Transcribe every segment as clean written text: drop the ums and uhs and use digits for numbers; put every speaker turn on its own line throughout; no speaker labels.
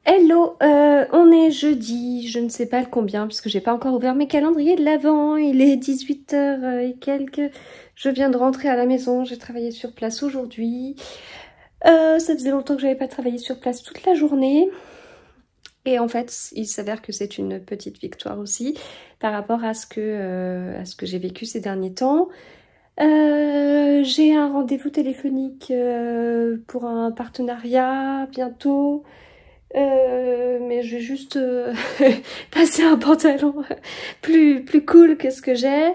Hello, on est jeudi, je ne sais pas le combien, puisque j'ai pas encore ouvert mes calendriers de l'Avent, il est 18h et quelques, je viens de rentrer à la maison, j'ai travaillé sur place aujourd'hui, ça faisait longtemps que j'avais pas travaillé sur place toute la journée, et en fait, il s'avère que c'est une petite victoire aussi, par rapport à ce que j'ai vécu ces derniers temps. J'ai un rendez-vous téléphonique pour un partenariat bientôt. Mais je vais juste passer un pantalon plus cool que ce que j'ai.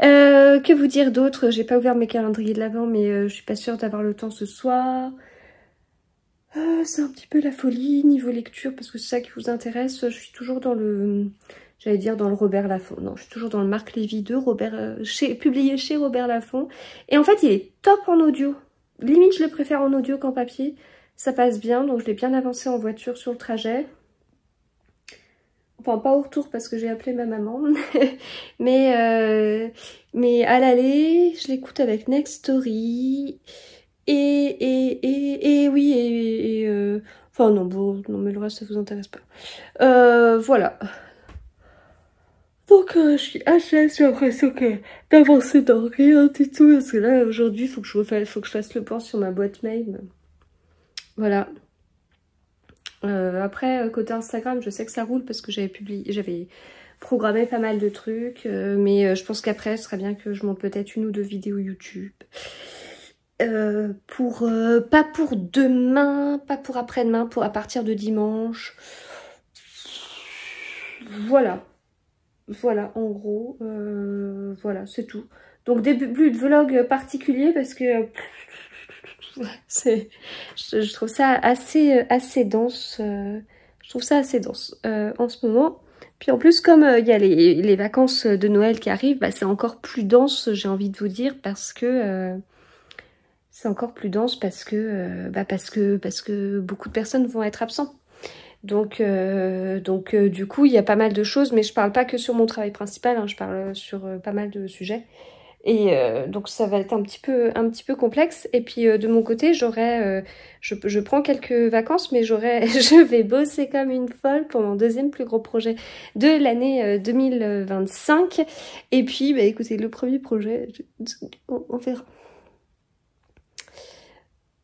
Que vous dire d'autre? J'ai pas ouvert mes calendriers de l'Avent, mais je suis pas sûre d'avoir le temps ce soir. C'est un petit peu la folie niveau lecture, parce que c'est ça qui vous intéresse. Je suis toujours dans le... J'allais dire dans le Robert Laffont. Non, je suis toujours dans le Marc Lévy 2, publié chez Robert Laffont. Et en fait, il est top en audio. Limite, je le préfère en audio qu'en papier. Ça passe bien, donc je l'ai bien avancé en voiture sur le trajet. Enfin, pas au retour parce que j'ai appelé ma maman. mais à l'aller, je l'écoute avec Next Story. Et oui, enfin non, bon, non, mais le reste, ça vous intéresse pas. Voilà. Donc, je suis HS, j'ai l'impression d'avancer dans rien du tout. Parce que là, aujourd'hui, il faut que je fasse le point sur ma boîte mail. Voilà. Après, côté Instagram, je sais que ça roule parce que j'avais programmé pas mal de trucs. Mais je pense qu'après, ce serait bien que je monte peut-être une ou deux vidéos YouTube. Pas pour demain, pas pour après-demain, pour à partir de dimanche. Voilà. Voilà, en gros. Voilà, c'est tout. Donc, début de vlog particulier parce que... je trouve ça assez dense. Je trouve ça assez dense en ce moment. Puis en plus, comme il y a les vacances de Noël qui arrivent, bah, c'est encore plus dense, j'ai envie de vous dire, parce que c'est encore plus dense parce que beaucoup de personnes vont être absentes. Donc du coup, il y a pas mal de choses, mais je parle pas que sur mon travail principal, hein, je parle sur pas mal de sujets. Et donc ça va être un petit peu complexe. Et puis de mon côté, je prends quelques vacances, mais je vais bosser comme une folle pour mon deuxième plus gros projet de l'année 2025. Et puis, bah, écoutez, le premier projet, on verra.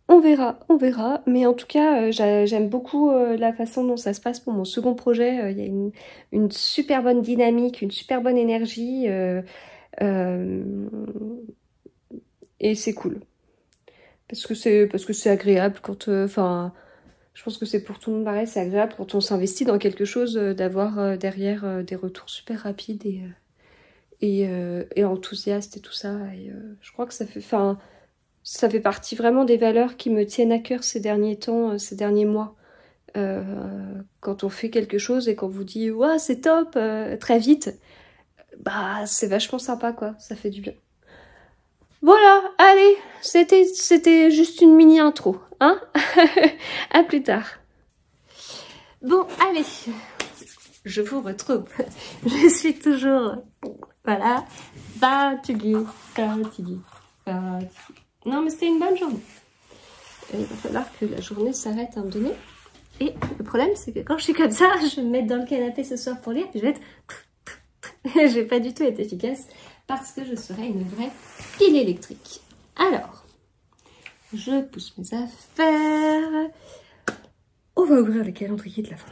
On verra, mais en tout cas, j'aime beaucoup la façon dont ça se passe pour mon second projet. Il y a une super bonne dynamique, une super bonne énergie. Et c'est cool parce que c'est agréable quand enfin je pense que c'est pour tout le monde pareil, c'est agréable quand on s'investit dans quelque chose d'avoir derrière des retours super rapides et enthousiastes et tout ça. Et je crois que ça fait partie vraiment des valeurs qui me tiennent à cœur ces derniers temps, ces derniers mois. Quand on fait quelque chose et qu'on vous dit ouais, c'est top très vite, bah c'est vachement sympa quoi, ça fait du bien. Voilà, allez, c'était juste une mini intro, hein. À plus tard. Bon, allez, je vous retrouve. Je suis toujours, voilà, fatiguée. Non, mais c'était une bonne journée. Il va falloir que la journée s'arrête à un moment donné. Et le problème, c'est que quand je suis comme ça, je vais me mettre dans le canapé ce soir pour lire, puis je vais être... je vais pas du tout être efficace parce que je serai une vraie pile électrique. Alors, je pousse mes affaires. On va ouvrir le calendrier de l'Avent.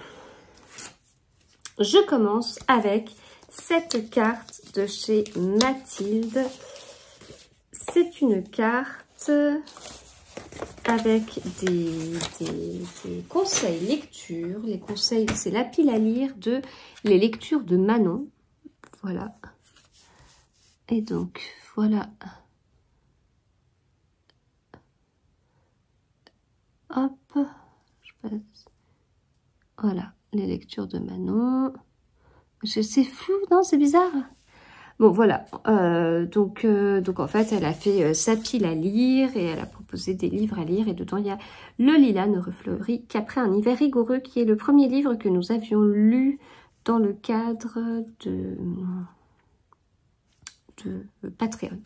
Je commence avec cette carte de chez Mathilde. C'est une carte avec des conseils lecture. Les conseils, c'est la pile à lire de les lectures de Manon. Voilà. Et donc, voilà. Hop. Je passe. Voilà, les lectures de Manon. C'est flou, non? C'est bizarre. Bon, voilà. Donc en fait, elle a fait sa pile à lire et elle a proposé des livres à lire. Et dedans, il y a Le lilas ne refleurit qu'après un hiver rigoureux, qui est le premier livre que nous avions lu dans le cadre de Patreon.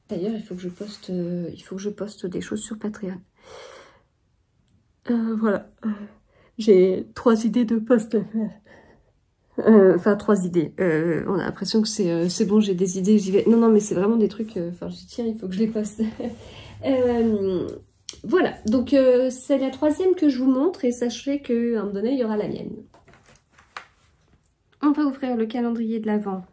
D'ailleurs, il faut que je poste des choses sur Patreon. Voilà. J'ai 3 idées de posts à faire. Enfin, 3 idées. On a l'impression que c'est bon, j'ai des idées, j'y vais. Non, non, mais c'est vraiment des trucs... Enfin, j'y tiens, il faut que je les poste. Voilà, donc c'est la 3e que je vous montre et sachez qu'à un moment donné, il y aura la mienne. On va ouvrir le calendrier de l'Avent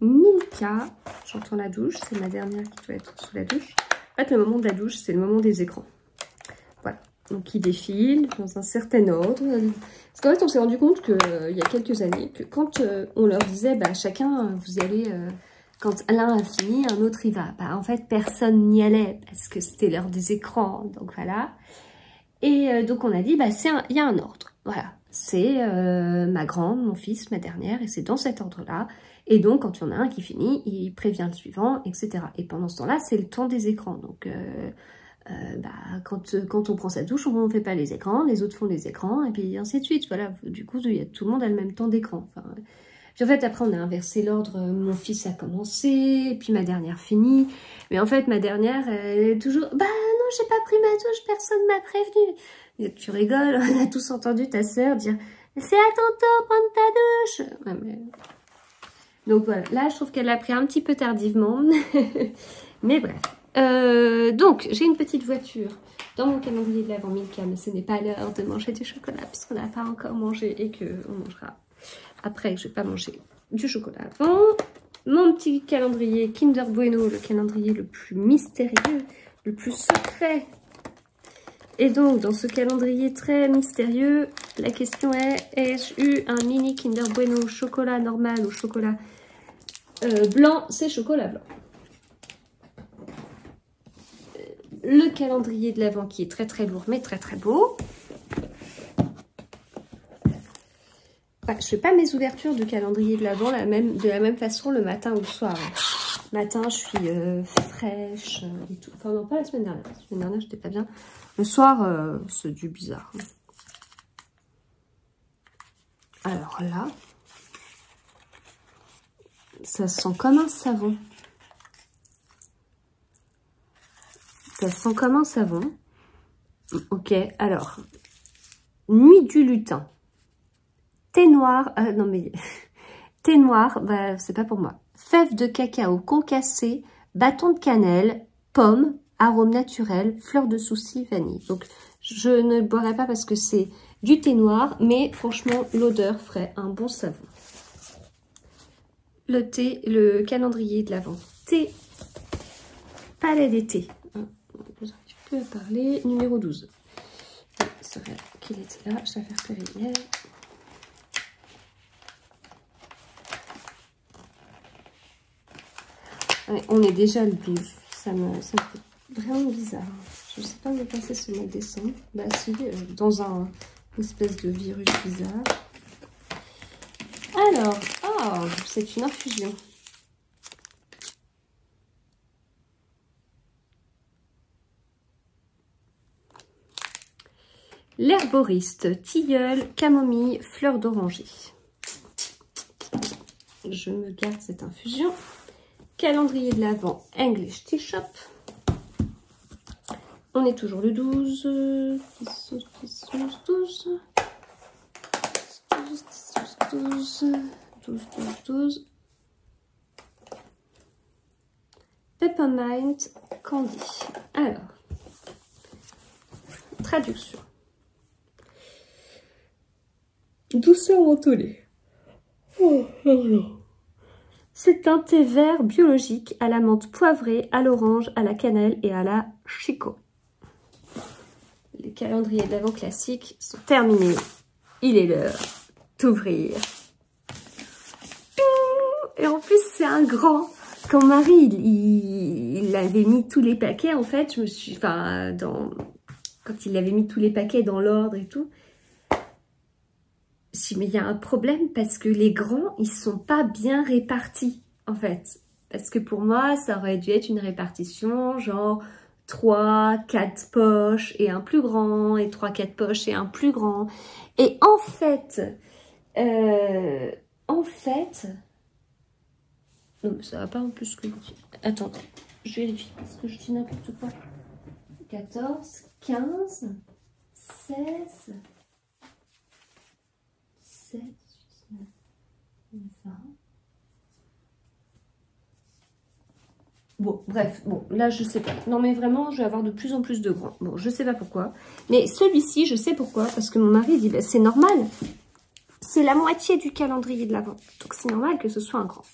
Milka. J'entends la douche, c'est ma dernière qui doit être sous la douche. En fait, le moment de la douche, c'est le moment des écrans. Voilà, donc il défile dans un certain ordre. Parce qu'en fait, on s'est rendu compte qu'il y a quelques années, que quand on leur disait, bah, chacun, vous allez... quand l'un a fini, un autre y va. Bah, en fait, personne n'y allait parce que c'était l'heure des écrans. Donc voilà. Et donc on a dit, bah, il y a un ordre. Voilà. C'est ma grande, mon fils, ma dernière. Et c'est dans cet ordre-là. Et donc, quand il y en a un qui finit, il prévient le suivant, etc. Et pendant ce temps-là, c'est le temps des écrans. Donc, bah, quand on prend sa douche, on ne fait pas les écrans. Les autres font les écrans. Et puis ainsi de suite. Voilà. Du coup, tout le monde a le même temps d'écran. Enfin... Puis en fait, après, on a inversé l'ordre. Mon fils a commencé, puis ma dernière finit. Mais en fait, ma dernière, elle est toujours... Bah non, j'ai pas pris ma douche, personne m'a prévenu. Et tu rigoles, on a tous entendu ta sœur dire « C'est à ton tour, prendre ta douche !» Ouais, mais... Donc voilà, là, je trouve qu'elle l'a pris un petit peu tardivement. Mais bref. Donc, j'ai une petite voiture dans mon calendrier de l'Avent Milka, mais ce n'est pas l'heure de manger du chocolat, puisqu'on n'a pas encore mangé et qu'on mangera... Après, je vais pas manger du chocolat avant. Mon petit calendrier Kinder Bueno, le calendrier le plus mystérieux, le plus secret. Et donc, dans ce calendrier très mystérieux, la question est, ai-je eu un mini Kinder Bueno chocolat normal ou chocolat blanc? C'est chocolat blanc. Le calendrier de l'Avent qui est très très lourd, mais très très beau. Je ne fais pas mes ouvertures de calendrier de l'Avent de la même façon le matin ou le soir. Le matin, je suis fraîche et tout. Enfin, non, pas la semaine dernière. La semaine dernière, j'étais pas bien. Le soir, c'est du bizarre. Alors là, ça sent comme un savon. Ça sent comme un savon. Ok, alors, nuit du lutin. Thé noir, non mais, thé noir, bah, c'est pas pour moi. Fèves de cacao concassées, bâton de cannelle, pomme, arôme naturel, fleur de souci, vanille. Donc, je ne boirai pas parce que c'est du thé noir, mais franchement, l'odeur ferait un bon savon. Le thé, le calendrier de l'Avent. Thé, palais d'été. Tu peux parler, numéro 12. C'est vrai qu'il était là, je l'avais repéré hier. Ouais, on est déjà le 12, ça me fait vraiment bizarre. Je ne sais pas où est passé ce mois de décembre. Bah si, dans une espèce de virus bizarre. Alors, oh, c'est une infusion. L'herboriste, tilleul, camomille, fleur d'oranger. Je me garde cette infusion. Calendrier de l'Avent English Tea Shop. On est toujours le 12. 12, 12, 12. Peppermint Candy. Alors, traduction. Douceur mentholée. Oh, non. C'est un thé vert biologique à la menthe poivrée, à l'orange, à la cannelle et à la chicot. Les calendriers de l'Avent classiques sont terminés. Il est l'heure d'ouvrir. Et en plus, c'est un grand. Quand Marie, il avait mis tous les paquets, en fait, je me suis... Enfin, quand il avait mis tous les paquets dans l'ordre et tout, mais il y a un problème parce que les grands, ils sont pas bien répartis, en fait. Parce que pour moi, ça aurait dû être une répartition, genre 3, 4 poches et un plus grand, et 3, 4 poches et un plus grand. Et en fait, non, mais ça va pas en plus que je dis. Attends, je vérifie parce que je dis n'importe quoi. 14, 15, 16... 17, 18, 19, 20. Bon, bref, bon, là, je sais pas. Non, mais vraiment, je vais avoir de plus en plus de grands. Bon, je sais pas pourquoi. Mais celui-ci, je sais pourquoi. Parce que mon mari dit, bah, c'est normal. C'est la moitié du calendrier de l'Avent. Donc, c'est normal que ce soit un grand.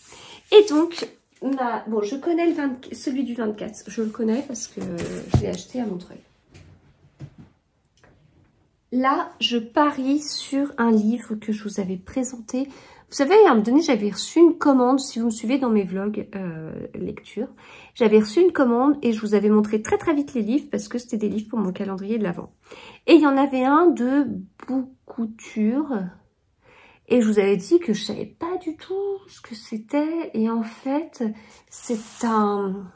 Et donc, bon, je connais celui du 24. Je le connais parce que je l'ai acheté à Montreuil. Là, je parie sur un livre que je vous avais présenté. Vous savez, à un moment donné, j'avais reçu une commande, si vous me suivez dans mes vlogs lecture. J'avais reçu une commande et je vous avais montré très très vite les livres parce que c'était des livres pour mon calendrier de l'Avent. Et il y en avait un de Book-Couture. Et je vous avais dit que je savais pas du tout ce que c'était. Et en fait, c'est un...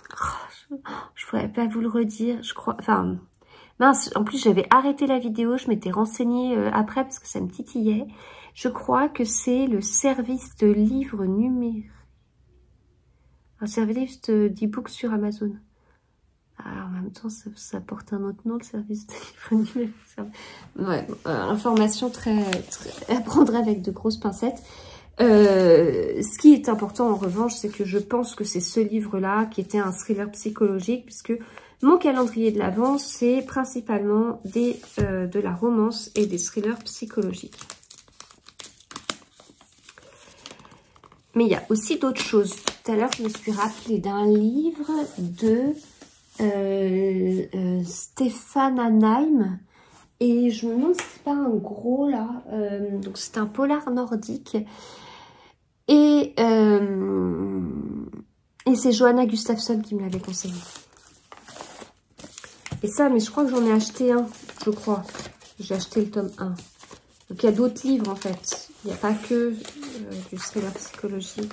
je pourrais pas vous le redire, je crois... Enfin, mince, en plus j'avais arrêté la vidéo, je m'étais renseignée après parce que ça me titillait. Je crois que c'est le service de livres numériques. Un service d'e-book sur Amazon. Ah, en même temps, ça porte un autre nom, le service de livres numériques. Ouais, information très à prendre avec de grosses pincettes. Ce qui est important en revanche, c'est que je pense que c'est ce livre-là qui était un thriller psychologique, puisque mon calendrier de l'Avent, c'est principalement de la romance et des thrillers psychologiques. Mais il y a aussi d'autres choses. Tout à l'heure, je me suis rappelée d'un livre de Stéphane Anheim. Et je me demande si c'est pas un gros, là. Donc, c'est un polar nordique. Et c'est Johanna Gustafsson qui me l'avait conseillé. Et ça, mais je crois que j'en ai acheté un, je crois. J'ai acheté le tome 1. Donc, il y a d'autres livres, en fait. Il n'y a pas que du thriller psychologique.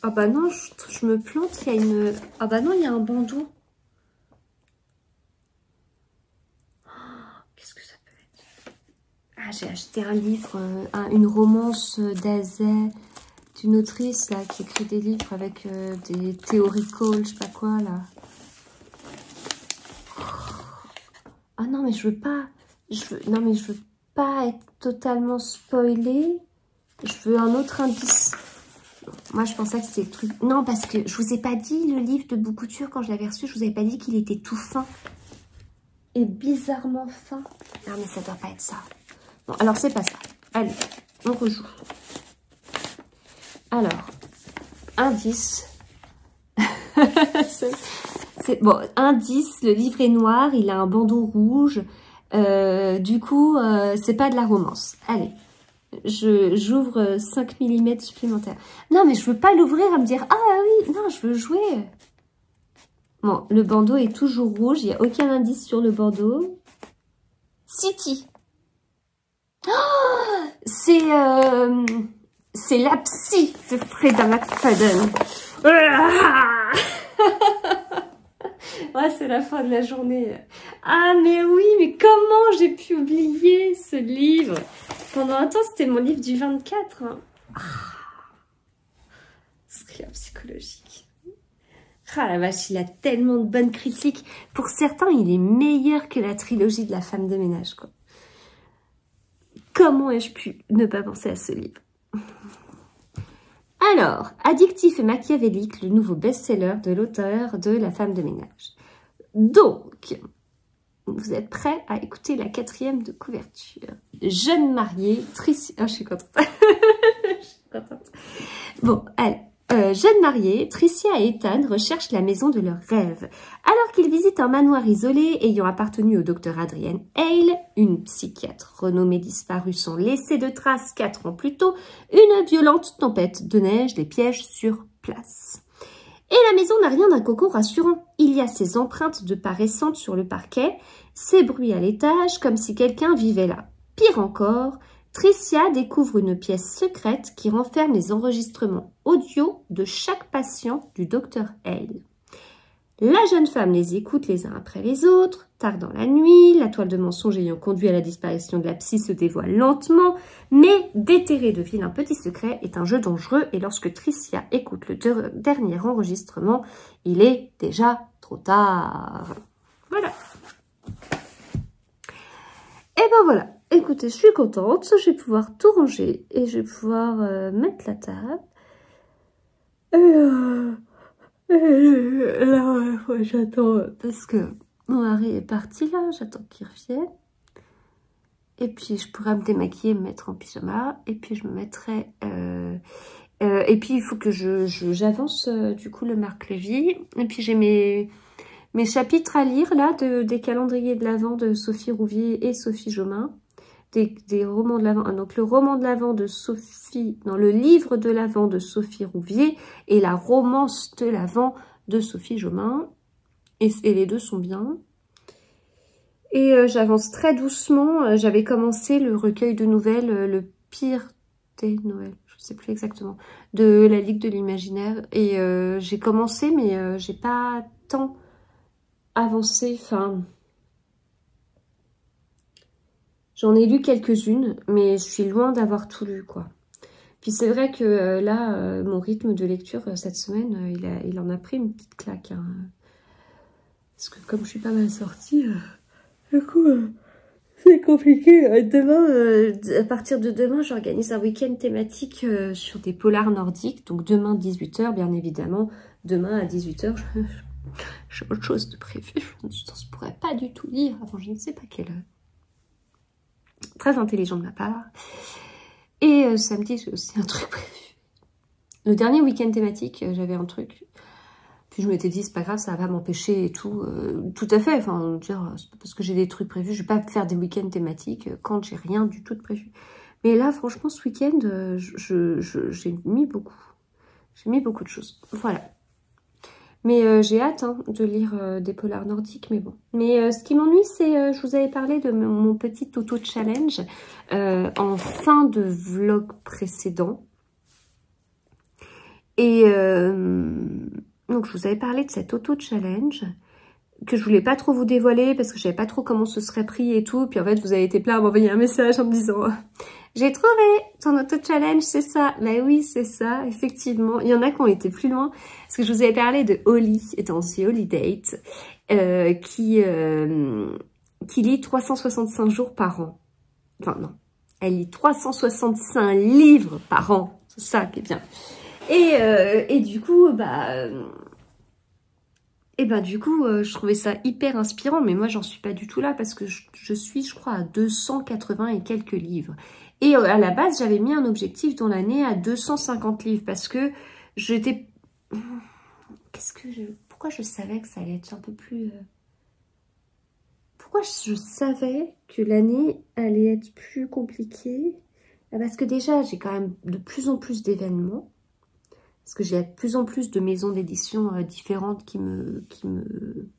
Ah bah non, je me plante. Il y a une... Ah bah non, il y a un bandeau. Qu'est-ce que ça peut être? Ah, j'ai acheté un livre, une romance d'Azay, d'une autrice là, qui écrit des livres avec des théoricals, je sais pas quoi, là. Ah non, mais je veux pas... Non, mais je veux pas être totalement spoilée. Je veux un autre indice. Moi, je pensais que c'était le truc... Non, parce que je vous ai pas dit, le livre de Book-Couture, quand je l'avais reçu, je vous avais pas dit qu'il était tout fin. Et bizarrement fin. Non, mais ça doit pas être ça. Bon, alors, c'est pas ça. Allez, on rejoue. Alors, indice. Bon, indice, le livre est noir, il a un bandeau rouge. Du coup, c'est pas de la romance. Allez. J'ouvre 5 mm supplémentaires. Non, mais je veux pas l'ouvrir à me dire, ah oui, non, je veux jouer. Bon, le bandeau est toujours rouge. Il n'y a aucun indice sur le bandeau. City. Oh, c'est la psy de Freda McFadden. Ouais, c'est la fin de la journée. Ah, mais oui, mais comment j'ai pu oublier ce livre? Pendant un temps, c'était mon livre du 24. Hein. Thriller psychologique. Ah la vache, il a tellement de bonnes critiques. Pour certains, il est meilleur que la trilogie de la femme de ménage, quoi. Comment ai-je pu ne pas penser à ce livre? Alors, Addictif et machiavélique, le nouveau best-seller de l'auteur de La femme de ménage. Donc, vous êtes prêts à écouter la 4e de couverture. Jeune mariée, Tricia... Oh, je suis contente. Je suis contente. Bon, allez. Jeune mariée, Tricia et Ethan recherchent la maison de leurs rêves. Alors qu'ils visitent un manoir isolé ayant appartenu au docteur Adrienne Hale, une psychiatre renommée disparue sans laisser de traces 4 ans plus tôt, une violente tempête de neige les piège sur place. Et la maison n'a rien d'un cocon rassurant. Il y a ces empreintes de pas récentes sur le parquet, ces bruits à l'étage comme si quelqu'un vivait là. Pire encore, Tricia découvre une pièce secrète qui renferme les enregistrements audio de chaque patient du docteur Hale. La jeune femme les écoute les uns après les autres. Tard dans la nuit, la toile de mensonge ayant conduit à la disparition de la psy se dévoile lentement, mais déterrer de vilains petits secrets est un jeu dangereux et lorsque Tricia écoute le dernier enregistrement, il est déjà trop tard. Voilà. Et ben voilà. écoutez, je suis contente. Je vais pouvoir tout ranger et je vais pouvoir mettre la table. Et là, ouais, j'attends parce que mon mari est parti là. J'attends qu'il revienne. Et puis, je pourrais me démaquiller, me mettre en pyjama. Et puis, je me mettrai... et puis, il faut que j'avance, du coup, le Marc Lévy. Et puis, j'ai mes chapitres à lire, là, des calendriers de l'Avent de Sophie Rouvier et Sophie Jomain. Des romans de l'Avent. Donc, le roman de l'Avent de Sophie... Non, le livre de l'Avent de Sophie Rouvier et la romance de l'Avent de Sophie Jomain. Et les deux sont bien. Et j'avance très doucement. J'avais commencé le recueil de nouvelles, le pire des Noëls, je ne sais plus exactement, de la Ligue de l'Imaginaire. Et j'ai commencé, mais j'ai pas tant avancé. Enfin, j'en ai lu quelques-unes, mais je suis loin d'avoir tout lu, quoi. Puis c'est vrai que là, mon rythme de lecture cette semaine, il en a pris une petite claque. Hein. Parce que comme je suis pas mal sortie... Du coup, c'est compliqué. Demain, à partir de demain, j'organise un week-end thématique sur des polars nordiques. Donc demain, 18 h, bien évidemment. Demain, à 18 h, j'ai autre chose de prévu. Je ne pourrais pas du tout lire avant je ne sais pas quelle heure. Très intelligent de ma part. Et samedi, j'ai aussi un truc prévu. Le dernier week-end thématique, j'avais un truc... Puis je m'étais dit, c'est pas grave, ça va pas m'empêcher et tout. Tout à fait, enfin, dire, c'est pas parce que j'ai des trucs prévus, je vais pas faire des week-ends thématiques quand j'ai rien du tout de prévu. Mais là, franchement, ce week-end, j'ai mis beaucoup. J'ai mis beaucoup de choses. Voilà. Mais j'ai hâte hein, de lire des polars nordiques, mais bon. Mais ce qui m'ennuie, c'est, je vous avais parlé de mon petit auto-challenge en fin de vlog précédent. Et... donc, je vous avais parlé de cet auto-challenge que je voulais pas trop vous dévoiler parce que je savais pas trop comment ce serait pris et tout. Puis en fait, vous avez été plein à m'envoyer un message en me disant « J'ai trouvé ton auto-challenge, c'est ça !» Ben oui, c'est ça, effectivement. Il y en a qui ont été plus loin. Parce que je vous avais parlé de Holly, dans The Holly Date, qui lit 365 jours par an. Enfin, non. Elle lit 365 livres par an. C'est ça qui est bien. Et du coup, je trouvais ça hyper inspirant, mais moi, j'en suis pas du tout là parce que je suis, je crois, à 280 et quelques livres. Et à la base, j'avais mis un objectif dans l'année à 250 livres parce que j'étais... Pourquoi je savais que ça allait être un peu plus... Pourquoi je savais que l'année allait être plus compliquée? Parce que déjà, j'ai quand même de plus en plus d'événements. Parce que j'ai de plus en plus de maisons d'édition différentes qui me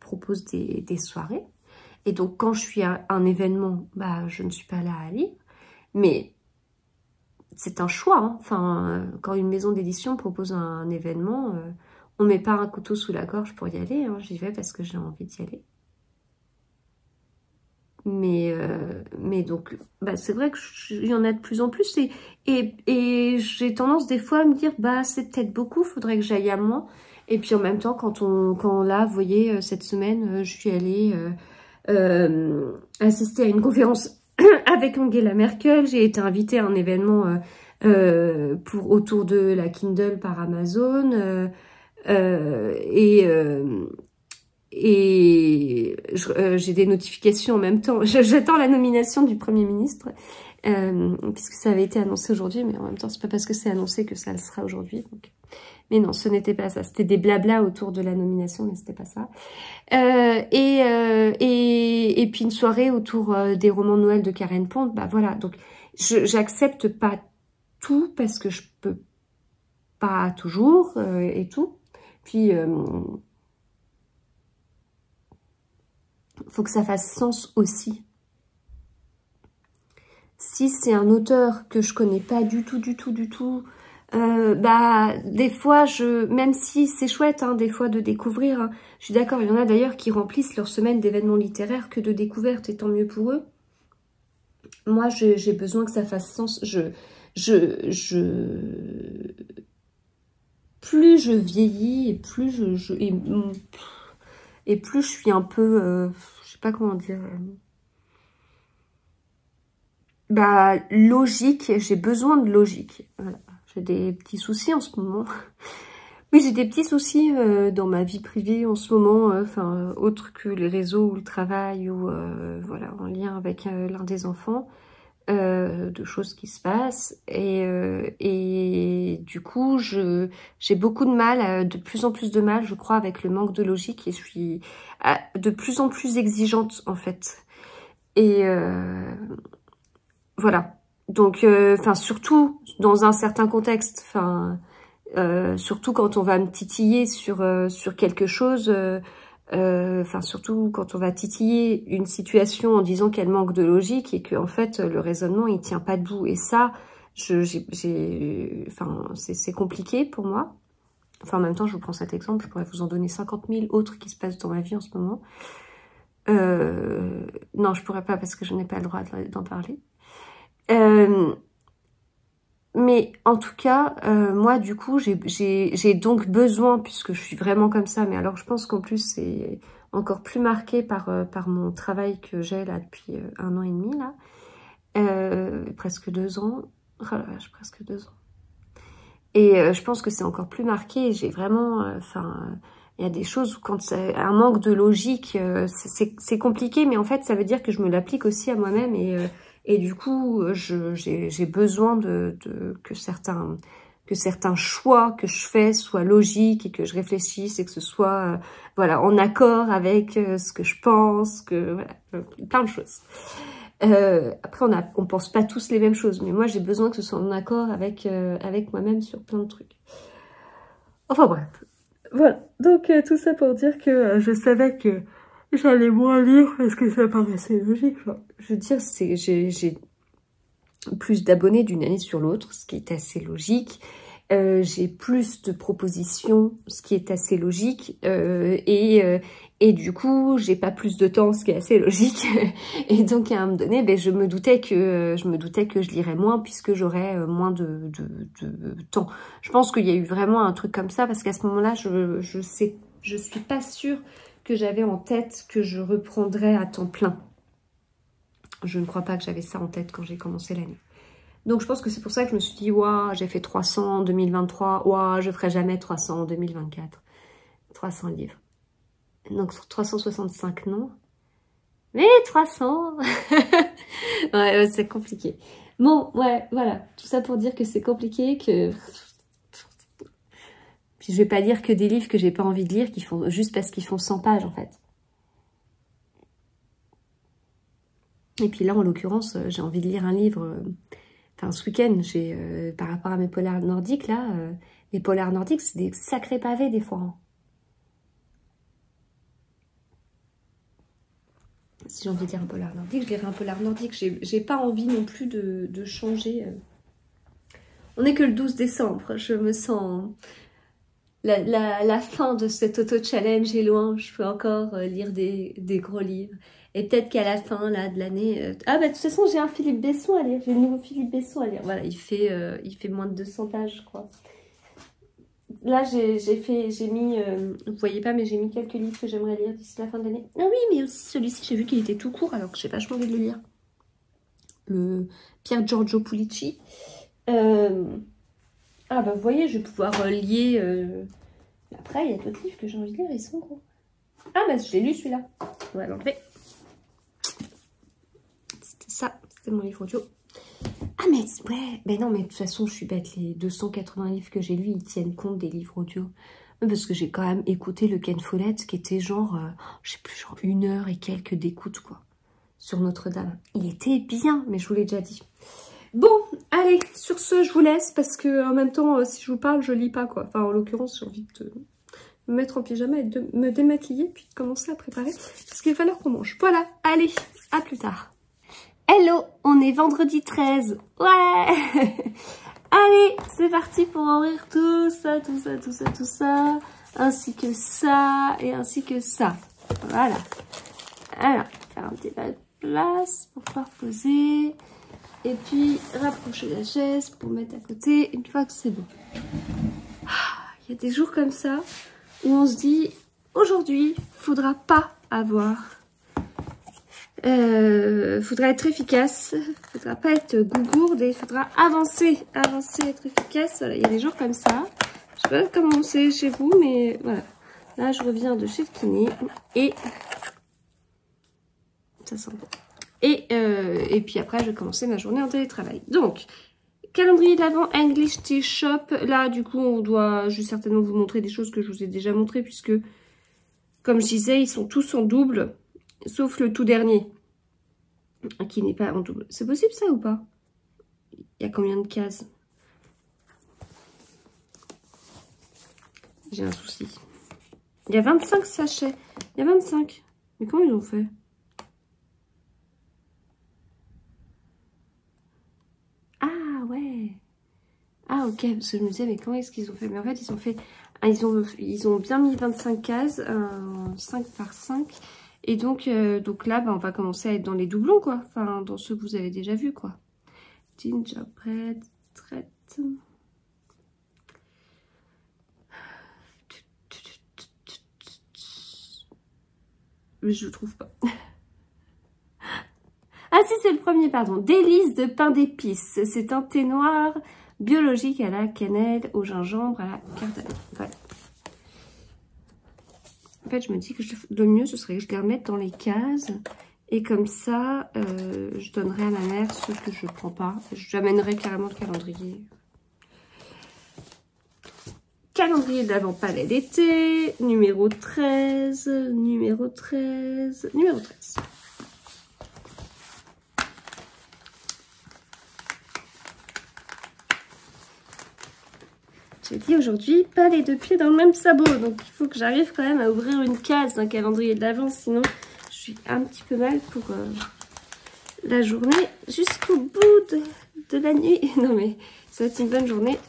proposent des soirées. Et donc, quand je suis à un événement, je ne suis pas là à lire. Mais c'est un choix. Hein. Enfin, quand une maison d'édition propose un événement, on ne met pas un couteau sous la gorge pour y aller. Hein. J'y vais parce que j'ai envie d'y aller. Mais donc, c'est vrai qu'il y en a de plus en plus et j'ai tendance des fois à me dire, c'est peut-être beaucoup, faudrait que j'aille à moins. Et puis en même temps, quand là, vous voyez, cette semaine, je suis allée assister à une conférence avec Angela Merkel. J'ai été invitée à un événement autour de la Kindle par Amazon et j'ai des notifications en même temps. J'attends la nomination du Premier ministre, puisque ça avait été annoncé aujourd'hui, mais en même temps, c'est pas parce que c'est annoncé que ça le sera aujourd'hui. Mais non, ce n'était pas ça. C'était des blablas autour de la nomination, mais c'était pas ça. Et puis une soirée autour des romans de Noël de Karen Pond. Voilà, donc j'accepte pas tout parce que je peux pas toujours et tout. Puis... faut que ça fasse sens aussi. Si c'est un auteur que je connais pas du tout, des fois, même si c'est chouette, hein, des fois de découvrir, hein, je suis d'accord, il y en a d'ailleurs qui remplissent leur semaine d'événements littéraires que de découvertes, et tant mieux pour eux. Moi, j'ai besoin que ça fasse sens. Plus je vieillis, et plus et plus je suis un peu, je sais pas comment dire, Bah, logique, j'ai besoin de logique. Voilà. J'ai des petits soucis en ce moment. Oui, j'ai des petits soucis dans ma vie privée en ce moment, enfin, autre que les réseaux ou le travail ou voilà, en lien avec l'un des enfants, de choses qui se passent. Et du coup, j'ai beaucoup de mal, de plus en plus de mal, je crois, avec le manque de logique et je suis de plus en plus exigeante en fait. Et voilà. Donc, enfin, surtout dans un certain contexte, enfin... surtout quand on va me titiller sur quelque chose, enfin surtout quand on va titiller une situation en disant qu'elle manque de logique et que en fait le raisonnement il tient pas debout. Et ça, enfin c'est compliqué pour moi. Enfin en même temps je vous prends cet exemple, je pourrais vous en donner 50 000 autres qui se passent dans ma vie en ce moment. Non je pourrais pas parce que je n'ai pas le droit d'en parler. Mais en tout cas, moi du coup, j'ai donc besoin, puisque je suis vraiment comme ça, mais alors je pense qu'en plus c'est encore plus marqué par mon travail que j'ai là depuis 1 an et demi, là, presque 2 ans, oh la vache, presque 2 ans. Et je pense que c'est encore plus marqué, j'ai vraiment, enfin, il y a des choses où quand c'est un manque de logique, c'est compliqué, mais en fait ça veut dire que je me l'applique aussi à moi-même et du coup, j'ai besoin que certains choix que je fais soient logiques et que je réfléchisse et que ce soit voilà, en accord avec ce que je pense, voilà, plein de choses. Après, on pense pas tous les mêmes choses, mais moi, j'ai besoin que ce soit en accord avec moi-même sur plein de trucs. Enfin bref, voilà. Donc, tout ça pour dire que je savais que j'allais moins lire parce que ça paraissait logique. Enfin, je veux dire, j'ai plus d'abonnés d'une année sur l'autre, ce qui est assez logique. J'ai plus de propositions, ce qui est assez logique. Et du coup, j'ai pas plus de temps, ce qui est assez logique. Et donc, à un moment donné, ben, je me doutais que je lirais moins puisque j'aurais moins de temps. Je pense qu'il y a eu vraiment un truc comme ça parce qu'à ce moment-là, je suis pas sûre que j'avais en tête que je reprendrais à temps plein. Je ne crois pas que j'avais ça en tête quand j'ai commencé l'année. Donc je pense que c'est pour ça que je me suis dit, waouh, j'ai fait 300 en 2023, waouh, je ferai jamais 300 en 2024. 300 livres. Donc sur 365, non. Mais 300 ouais, c'est compliqué. Bon, ouais, voilà. Tout ça pour dire que c'est compliqué, que... Puis je vais pas lire que des livres que j'ai pas envie de lire, qui font juste parce qu'ils font 100 pages, en fait. Et puis là, en l'occurrence, j'ai envie de lire un livre... Enfin, ce week-end, j'ai par rapport à mes polars nordiques, là, les polars nordiques, c'est des sacrés pavés, des fois. Hein. Si j'ai envie de lire un polar nordique, je lirai un polar nordique. J'ai pas envie non plus de changer. On n'est que le 12 décembre. Je me sens... La fin de cet auto-challenge est loin. Je peux encore lire des gros livres. Et peut-être qu'à la fin là, de l'année... Ah bah de toute façon, j'ai un Philippe Besson à lire. J'ai le nouveau Philippe Besson à lire. Voilà, il fait moins de 200 pages, je crois. Là, j'ai mis... vous voyez pas, mais j'ai mis quelques livres que j'aimerais lire d'ici la fin de l'année. Ah oui, mais aussi celui-ci, j'ai vu qu'il était tout court, alors que j'ai vachement envie de le lire. Le Pier Giorgio Pulici. Ah bah vous voyez, je vais pouvoir lier... Après, il y a d'autres livres que j'ai envie de lire, ils sont gros. Ah bah je l'ai lu celui-là. On va l'enlever. C'était ça, c'était mon livre audio. Ah mais ouais, mais non, mais de toute façon, je suis bête. Les 280 livres que j'ai lus, ils tiennent compte des livres audio. Parce que j'ai quand même écouté le Ken Follett, qui était genre, je sais plus, genre 1 heure et quelques d'écoute, quoi. Sur Notre-Dame. Il était bien, mais je vous l'ai déjà dit. Bon, allez, sur ce, je vous laisse, parce que en même temps, si je vous parle, je lis pas, quoi. Enfin, en l'occurrence, j'ai envie de me mettre en pyjama et de me démaquiller, puis de commencer à préparer, parce qu'il va falloir qu'on mange. Voilà, allez, à plus tard. Hello, on est vendredi 13. Ouais. Allez, c'est parti pour ouvrir tout ça, tout ça, tout ça, tout ça, ainsi que ça, et ainsi que ça. Voilà. Alors, faire un petit pas de place pour pouvoir poser. Et puis, rapprocher la chaise pour mettre à côté une fois que c'est bon. Il y a des jours comme ça où on se dit, aujourd'hui, il ne faudra pas avoir Faudra être efficace, faudra pas être gougourde et faudra avancer, être efficace. Voilà, il y a des jours comme ça. Je sais pas comment c'est chez vous, mais voilà. Là, je reviens de chez le kiné et ça sent bon. Et puis après, je vais commencer ma journée en télétravail. Donc, calendrier de l'Avent English Tea Shop. Là, du coup, je vais certainement vous montrer des choses que je vous ai déjà montrées puisque, comme je disais, ils sont tous en double. Sauf le tout dernier, qui n'est pas en double. C'est possible ça ou pas? Il y a combien de cases? J'ai un souci. Il y a 25 sachets. Il y a 25. Mais comment ils ont fait? Ah ouais. Ah ok, parce que je me disais, mais comment est-ce qu'ils ont fait? Mais en fait, ils ont fait... Ils ont bien mis 25 cases, 5 par 5. Et donc là, on va commencer à être dans les doublons, quoi. Enfin, dans ceux que vous avez déjà vus, quoi. Gingerbread, traite. Mais je ne trouve pas. Ah si, c'est le premier, pardon. Délices de pain d'épices. C'est un thé noir biologique à la cannelle, au gingembre, à la cardamome. Voilà. En fait, je me dis que le mieux, ce serait que je les remette dans les cases. Et comme ça, je donnerai à ma mère ceux que je ne prends pas. J'amènerai carrément le calendrier. Calendrier de l'Avent palais d'été. Numéro 13. Numéro 13. Numéro 13. J'ai dit aujourd'hui, pas les deux pieds dans le même sabot. Donc, il faut que j'arrive quand même à ouvrir une case d'un calendrier de l'Avent. Sinon, je suis un petit peu mal pour la journée jusqu'au bout de la nuit. Non, mais ça va être une bonne journée.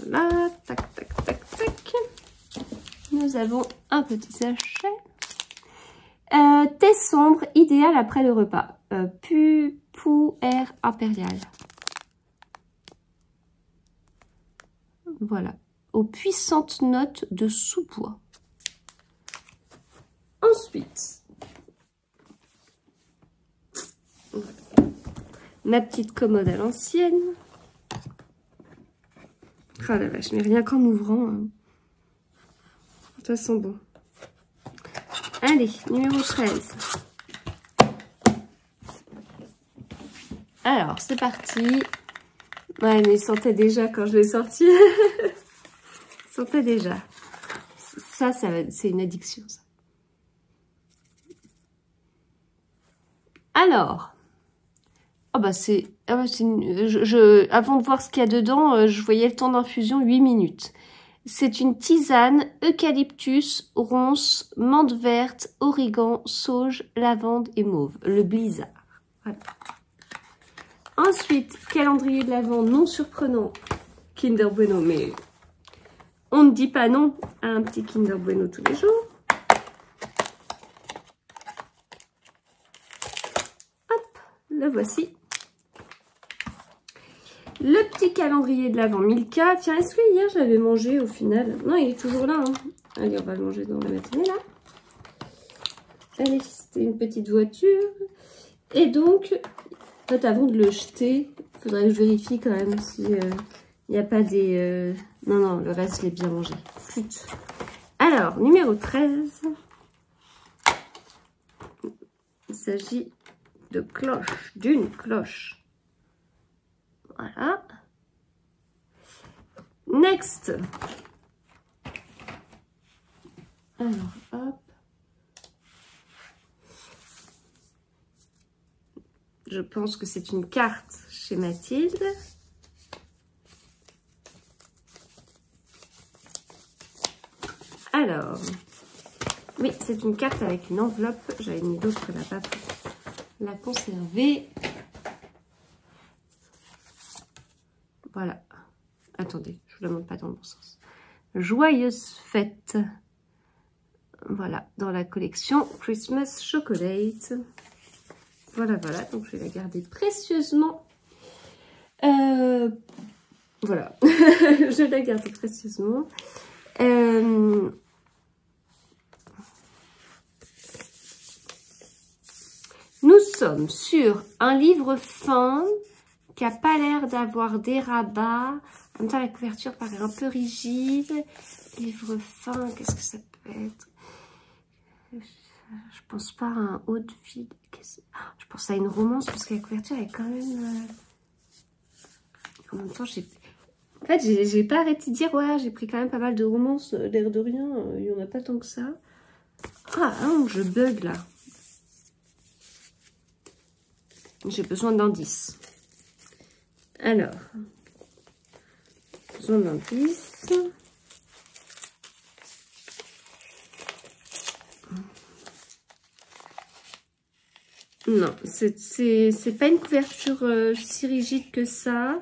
Voilà, tac, tac, tac, tac. Nous avons un petit sachet. Thé sombre, idéal après le repas. Puer impérial. Voilà, aux puissantes notes de sous-bois. Ensuite, voilà. Ma petite commode à l'ancienne. Oh la vache, mais rien qu'en ouvrant, ça sent bon. Allez, numéro 13. Alors, c'est parti. Ouais, mais il sentait déjà quand je l'ai sorti. Il sentait déjà. Ça c'est une addiction, ça. Alors. Oh bah c'est... avant de voir ce qu'il y a dedans, je voyais le temps d'infusion 8 minutes. C'est une tisane, eucalyptus, ronce, menthe verte, origan, sauge, lavande et mauve. Le blizzard. Voilà. Ensuite, calendrier de l'Avent non surprenant. Kinder Bueno, mais on ne dit pas non à un petit Kinder Bueno tous les jours. Hop, le voici. Le petit calendrier de l'Avent Milka. Tiens, est-ce que hier j'avais mangé au final? Non, il est toujours là. Hein. Allez, on va le manger dans la matinée là. Allez, c'était une petite voiture. Et donc... En fait, avant de le jeter, il faudrait que je vérifie quand même s'il n'y a pas des... Non, non, le reste, je l'ai bien mangé. Flûte. Alors, numéro 13. Il s'agit de cloche, d'une cloche. Voilà. Next. Alors, hop. Je pense que c'est une carte chez Mathilde. Alors, oui, c'est une carte avec une enveloppe. J'avais mis d'autres là-bas pour la conserver. Voilà. Attendez, je ne la montre pas dans le bon sens. Joyeuse fête. Voilà, dans la collection Christmas Chocolate. Voilà, voilà, donc je vais la garder précieusement. Voilà, je la garde précieusement. sommes sur un livre fin qui n'a pas l'air d'avoir des rabats. En même temps, la couverture paraît un peu rigide. Livre fin, qu'est-ce que ça peut être? Je pense pas à un haut de vide. Je pense à une romance parce que la couverture est quand même... En même temps, en fait, j'ai pas arrêté de dire, ouais, j'ai pris quand même pas mal de romances, l'air de rien, il y en a pas tant que ça. Ah, hein, je bug là. J'ai besoin d'indices. Alors, besoin d'indices. Non, c'est pas une couverture si rigide que ça.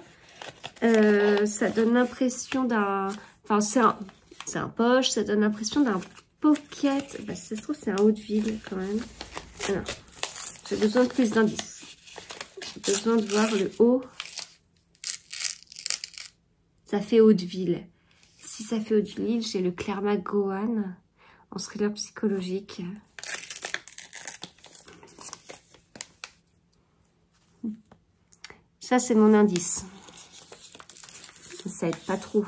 Ça donne l'impression d'un... Enfin, c'est un poche, ça donne l'impression d'un pocket. Bah, si ça se trouve, c'est un haut de ville quand même. Alors, j'ai besoin de plus d'indices. J'ai besoin de voir le haut. Ça fait haut de ville. Si ça fait haut de ville, j'ai le Claire McGowan en thriller psychologique. Ça, c'est mon indice. Ça aide pas trop.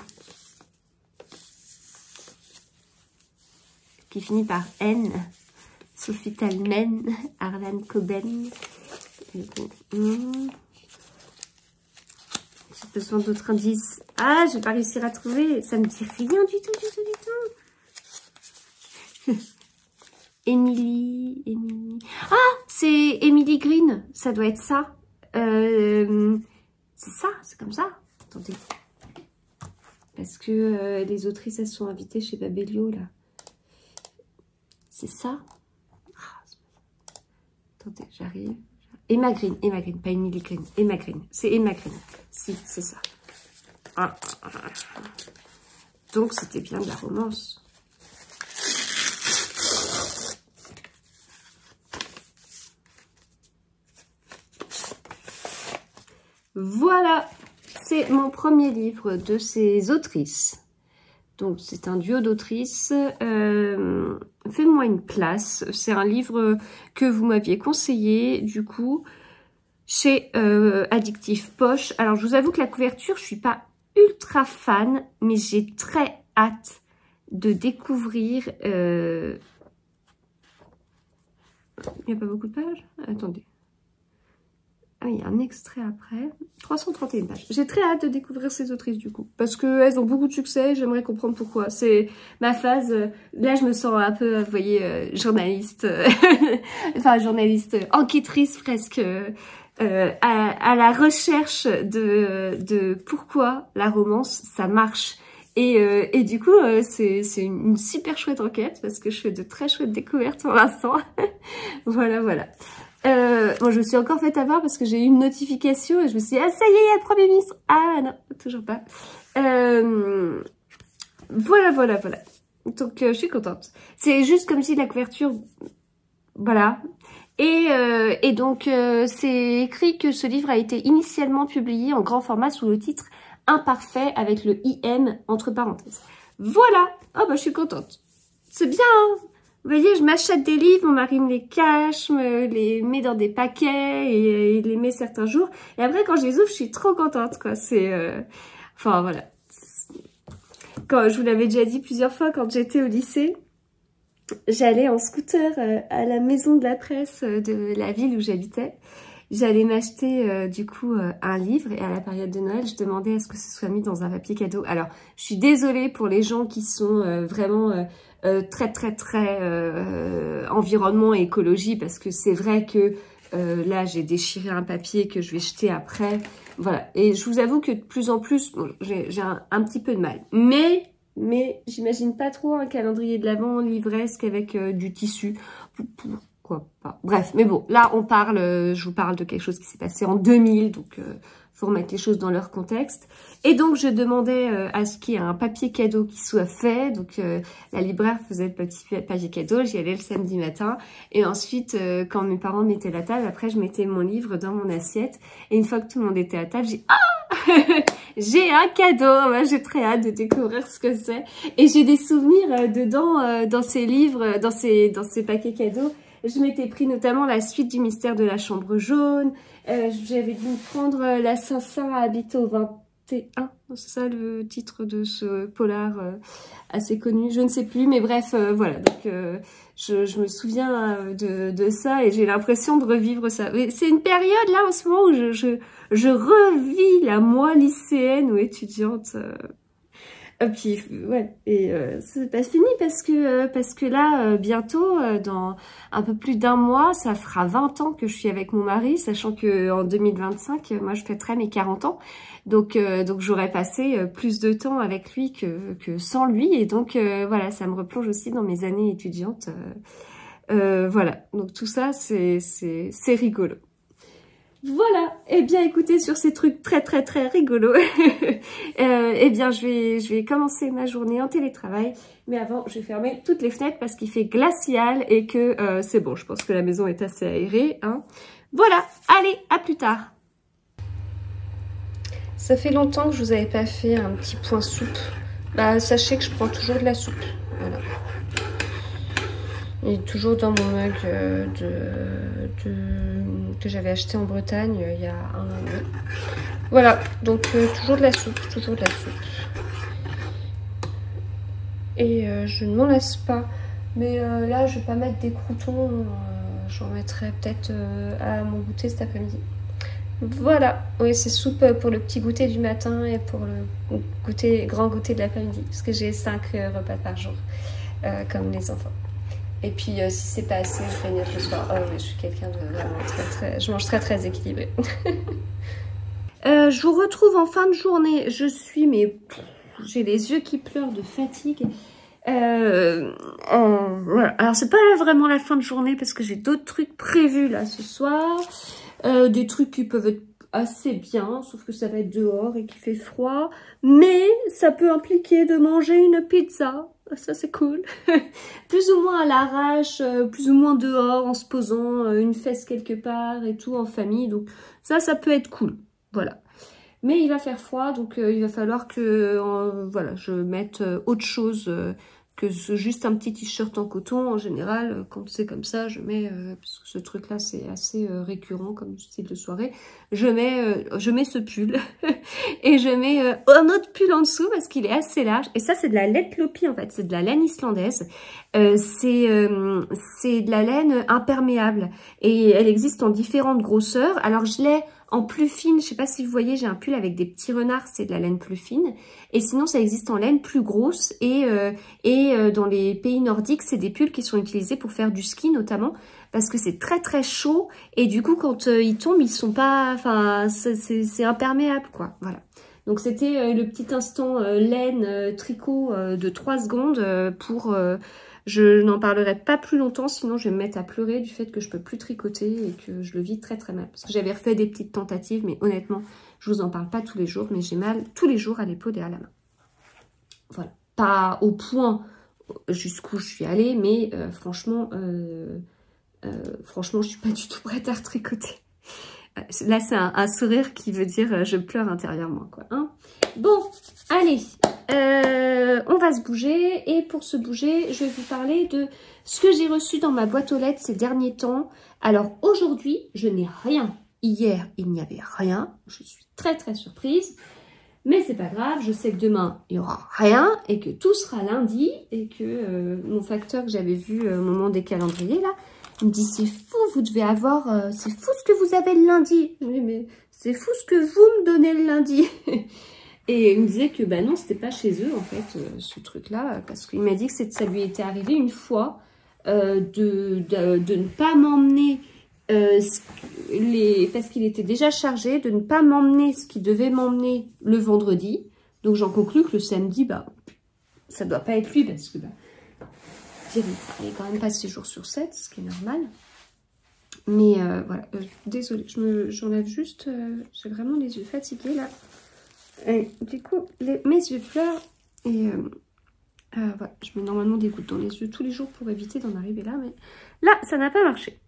Qui finit par N. Sophie Talman, Arlan Coben. J'ai besoin d'autres indices. Ah, je vais pas réussir à trouver. Ça me dit rien du tout, Emily. Ah, c'est Emily Green. Ça doit être ça. C'est ça, c'est comme ça. Attendez. Parce que les autrices, elles sont invitées chez Babelio, là. C'est ça. Attendez, j'arrive. Emma Green, pas Emily Green. Emma Green, c'est Emma Green. Si, c'est ça. Donc, c'était bien de la romance. Voilà, c'est mon premier livre de ces autrices. Donc, c'est un duo d'autrices. Fais-moi une place. C'est un livre que vous m'aviez conseillé, du coup, chez Addictive Poche. Alors, je vous avoue que la couverture, je suis pas ultra fan, mais j'ai très hâte de découvrir... Il n'y a pas beaucoup de pages? Attendez. Ah, il y a un extrait après. 331 pages. J'ai très hâte de découvrir ces autrices du coup. Parce qu'elles ont beaucoup de succès. J'aimerais comprendre pourquoi. C'est ma phase. Là, je me sens un peu, vous voyez, journaliste. Enfin, journaliste, enquêtrice presque. À la recherche de pourquoi la romance, ça marche. Et du coup, c'est une super chouette enquête. Parce que je fais de très chouettes découvertes pour l'instant. Voilà. Bon, je me suis encore fait avoir parce que j'ai eu une notification et je me suis dit, ah, ça y est, il y a le Premier ministre. Ah non, toujours pas. Voilà. Donc, je suis contente. C'est juste comme si la couverture... Voilà. Et donc, c'est écrit que ce livre a été initialement publié en grand format sous le titre Imparfait avec le IM entre parenthèses. Voilà. Oh, bah, je suis contente. C'est bien, hein. Vous voyez, je m'achète des livres, mon mari me les cache, me les met dans des paquets et il les met certains jours. Et après, quand je les ouvre, je suis trop contente, quoi. C'est... Enfin, voilà. Quand je vous l'avais déjà dit plusieurs fois, quand j'étais au lycée, j'allais en scooter à la maison de la presse de la ville où j'habitais. J'allais m'acheter du coup un livre et à la période de Noël, je demandais à ce que ce soit mis dans un papier cadeau. Alors, je suis désolée pour les gens qui sont vraiment... très environnement et écologie parce que c'est vrai que là j'ai déchiré un papier que je vais jeter après, voilà. Et je vous avoue que de plus en plus bon, j'ai un petit peu de mal, mais j'imagine pas trop un calendrier de l'Avent livresque avec du tissu, pourquoi pas, bref. Mais bon, là on parle, je vous parle de quelque chose qui s'est passé en 2000, donc faut remettre les choses dans leur contexte. Et donc, je demandais à ce qu'il y ait un papier cadeau qui soit fait. Donc, la libraire faisait le petit papier cadeau. J'y allais le samedi matin. Et ensuite, quand mes parents mettaient la table, après, je mettais mon livre dans mon assiette. Et une fois que tout le monde était à table, j'ai dit « Ah, j'ai un cadeau !» Ouais, j'ai très hâte de découvrir ce que c'est. Et j'ai des souvenirs dedans, dans ces livres, dans ces paquets cadeaux. Je m'étais pris notamment la suite du mystère de la chambre jaune. J'avais dû me prendre la Saint-Saint à habiter au 21. C'est ça le titre de ce polar assez connu. Je ne sais plus, mais bref, voilà. Donc, je me souviens de ça et j'ai l'impression de revivre ça. C'est une période là en ce moment où je revis la moi lycéenne ou étudiante. Puis ouais, et c'est pas fini parce que là bientôt dans un peu plus d'un mois ça fera 20 ans que je suis avec mon mari, sachant que en 2025 moi je fêterai mes 40 ans, donc j'aurais passé plus de temps avec lui que sans lui, et donc voilà, ça me replonge aussi dans mes années étudiantes, voilà, donc tout ça c'est rigolo. Voilà, eh bien écoutez, sur ces trucs très rigolos, eh bien je vais commencer ma journée en télétravail, mais avant je vais fermer toutes les fenêtres parce qu'il fait glacial et que c'est bon, je pense que la maison est assez aérée, hein. Voilà, allez, à plus tard. Ça fait longtemps que je vous avais pas fait un petit point soupe. Bah sachez que je prends toujours de la soupe, voilà. Il est toujours dans mon mug que j'avais acheté en Bretagne il y a un an. Voilà, donc toujours de la soupe, Et je ne m'en lasse pas. Mais là, je vais pas mettre des croûtons. J'en mettrai peut-être à mon goûter cet après-midi. Voilà, oui, c'est soupe pour le petit goûter du matin et pour le grand goûter de l'après-midi. Parce que j'ai 5 repas par jour, comme les enfants. Et puis si c'est pas assez, je grignote le soir. Oh mais je suis quelqu'un de vraiment je mange très équilibré. Je vous retrouve en fin de journée. Je suis, mais j'ai les yeux qui pleurent de fatigue. Voilà. Alors c'est pas vraiment la fin de journée parce que j'ai d'autres trucs prévus là ce soir. Des trucs qui peuvent être assez bien, sauf que ça va être dehors et qu'il fait froid. Mais ça peut impliquer de manger une pizza. Ça c'est cool. Plus ou moins à l'arrache, plus ou moins dehors en se posant une fesse quelque part et tout en famille. Donc ça peut être cool. Voilà. Mais il va faire froid, donc il va falloir que voilà, je mette autre chose que juste un petit t-shirt en coton. En général, quand c'est comme ça, je mets, parce que ce truc-là c'est assez récurrent comme style de soirée, je mets ce pull et je mets un autre pull en dessous parce qu'il est assez large. Et ça c'est de la laine Lopi en fait, c'est de la laine islandaise. C'est de la laine imperméable et elle existe en différentes grosseurs. Alors je l'ai en plus fine, je sais pas si vous voyez, j'ai un pull avec des petits renards, c'est de la laine plus fine. Et sinon, ça existe en laine plus grosse. Et dans les pays nordiques, c'est des pulls qui sont utilisés pour faire du ski notamment. Parce que c'est très chaud. Et du coup, quand ils tombent, ils sont pas... Enfin, c'est imperméable, quoi. Voilà. Donc, c'était le petit instant laine, tricot de 3 secondes pour... Je n'en parlerai pas plus longtemps, sinon je vais me mettre à pleurer du fait que je peux plus tricoter et que je le vis très mal. Parce que j'avais refait des petites tentatives, mais honnêtement, je vous en parle pas tous les jours, mais j'ai mal tous les jours à l'épaule et à la main. Voilà. Pas au point jusqu'où je suis allée, mais franchement, je suis pas du tout prête à retricoter. Là, c'est un sourire qui veut dire je pleure intérieurement, quoi. Hein, bon, allez, on va se bouger. Et pour se bouger, je vais vous parler de ce que j'ai reçu dans ma boîte aux lettres ces derniers temps. Alors, aujourd'hui, je n'ai rien. Hier, il n'y avait rien. Je suis très surprise. Mais c'est pas grave, je sais que demain, il n'y aura rien. Et que tout sera lundi. Et que mon facteur que j'avais vu au moment des calendriers, là, il me dit, c'est fou, vous devez avoir... c'est fou ce que vous avez le lundi. Je dis, mais c'est fou ce que vous me donnez le lundi. Et il me disait que bah non, c'était pas chez eux en fait, ce truc-là. Parce qu'il m'a dit que ça lui était arrivé une fois de ne pas m'emmener... parce qu'il était déjà chargé, de ne pas m'emmener ce qu'il devait m'emmener le vendredi. Donc j'en conclus que le samedi, bah ça doit pas être lui parce que... Bah, il est quand même pas 6 jours sur 7, ce qui est normal. Mais voilà, désolée, j'enlève juste, j'ai vraiment les yeux fatigués là. Et du coup, mes yeux pleurent et voilà, je mets normalement des gouttes dans les yeux tous les jours pour éviter d'en arriver là, mais là, ça n'a pas marché.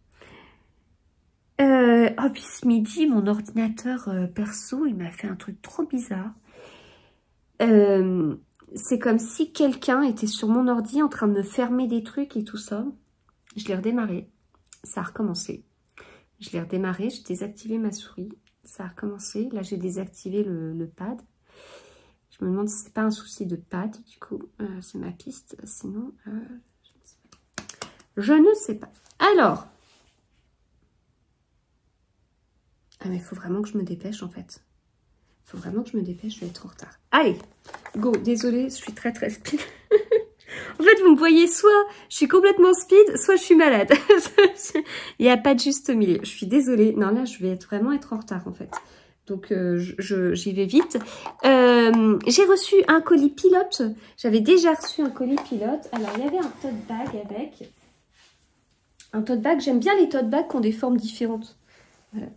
Oh, puis ce midi, mon ordinateur perso, il m'a fait un truc trop bizarre. C'est comme si quelqu'un était sur mon ordi en train de me fermer des trucs et tout ça. Je l'ai redémarré. ça a recommencé. Je l'ai redémarré, j'ai désactivé ma souris. Ça a recommencé. Là, j'ai désactivé le pad. Je me demande si c'est pas un souci de pad, du coup. C'est ma piste. Sinon, je ne sais pas. Alors. Ah, mais il faut vraiment que je me dépêche, en fait. Il faut vraiment que je me dépêche, je vais être en retard. Allez, go. Désolée, je suis très, très speed. En fait, vous me voyez, soit je suis complètement speed, soit je suis malade. Il n'y a pas de juste milieu. Je suis désolée. Non, là, je vais vraiment être en retard, en fait. Donc, j'y vais vite. J'ai reçu un colis pilote. J'avais déjà reçu un colis pilote. Alors, il y avait un tote bag avec. Un tote bag. J'aime bien les tote bags qui ont des formes différentes. Voilà.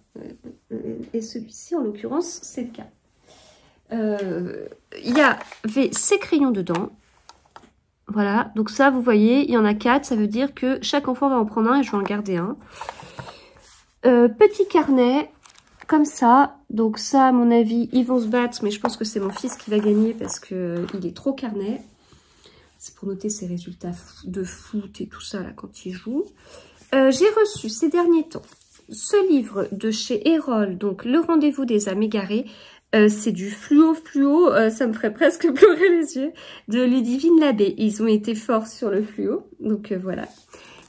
Et celui-ci, en l'occurrence, c'est le cas. Il y avait ces crayons dedans. Voilà, donc ça, vous voyez, il y en a 4. Ça veut dire que chaque enfant va en prendre un et je vais en garder un. Petit carnet, comme ça. Donc ça, à mon avis, ils vont se battre. Mais je pense que c'est mon fils qui va gagner parce qu'il est trop carnet. C'est pour noter ses résultats de foot et tout ça, là, quand il joue. J'ai reçu ces derniers temps ce livre de chez Erol, donc Le Rendez-vous des âmes égarées. C'est du fluo, ça me ferait presque pleurer les yeux, de Ludivine Labbé. Ils ont été forts sur le fluo, donc voilà.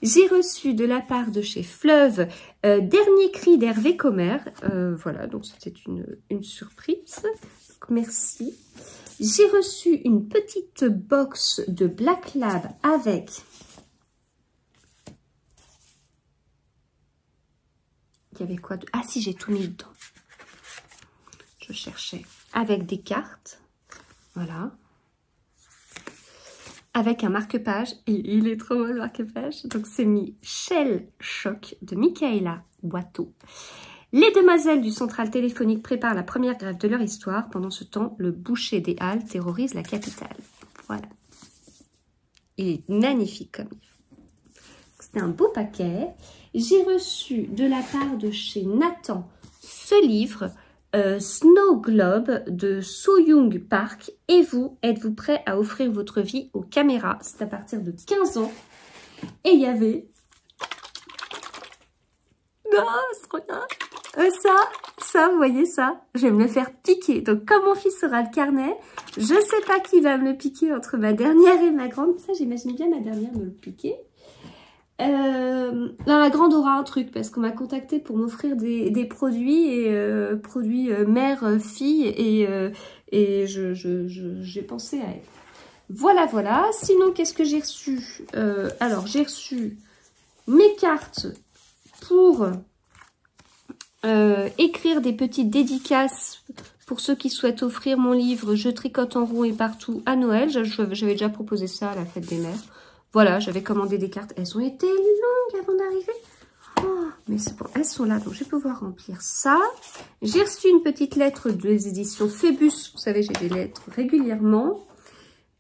J'ai reçu de la part de chez Fleuve, Dernier cri d'Hervé Commer. Voilà, donc c'était une surprise. Donc, merci. J'ai reçu une petite box de Black Lab avec... Il y avait quoi de... Ah si, j'ai tout mis dedans. Je cherchais. Avec des cartes. Voilà. Avec un marque-page. Et il est trop beau le marque-page. Donc c'est mis Shell Shock de Michaela Boiteau. Les demoiselles du central téléphonique préparent la première grève de leur histoire. Pendant ce temps, le boucher des Halles terrorise la capitale. Voilà. Il est magnifique comme livre. C'était un beau paquet. J'ai reçu de la part de chez Nathan ce livre, Snow Globe de So-Young Park. Et vous, êtes-vous prêt à offrir votre vie aux caméras? C'est à partir de 15 ans. Et il y avait... Non, c'est trop bien. Ça, vous voyez ça? Je vais me le faire piquer. Donc, comme mon fils aura le carnet, je sais pas qui va me le piquer entre ma dernière et ma grande. Ça, j'imagine bien ma dernière me le piquer. Là, la grande aura un truc parce qu'on m'a contacté pour m'offrir des produits et produits mère-fille et j'ai pensé à elle. Voilà, voilà. Sinon, qu'est-ce que j'ai reçu? Alors, j'ai reçu mes cartes pour écrire des petites dédicaces pour ceux qui souhaitent offrir mon livre « Je tricote en rond et partout » à Noël. J'avais déjà proposé ça à la fête des mères. Voilà, j'avais commandé des cartes. Elles ont été longues avant d'arriver. Oh, mais c'est bon, elles sont là, donc je vais pouvoir remplir ça. J'ai reçu une petite lettre des éditions Phébus. Vous savez, j'ai des lettres régulièrement.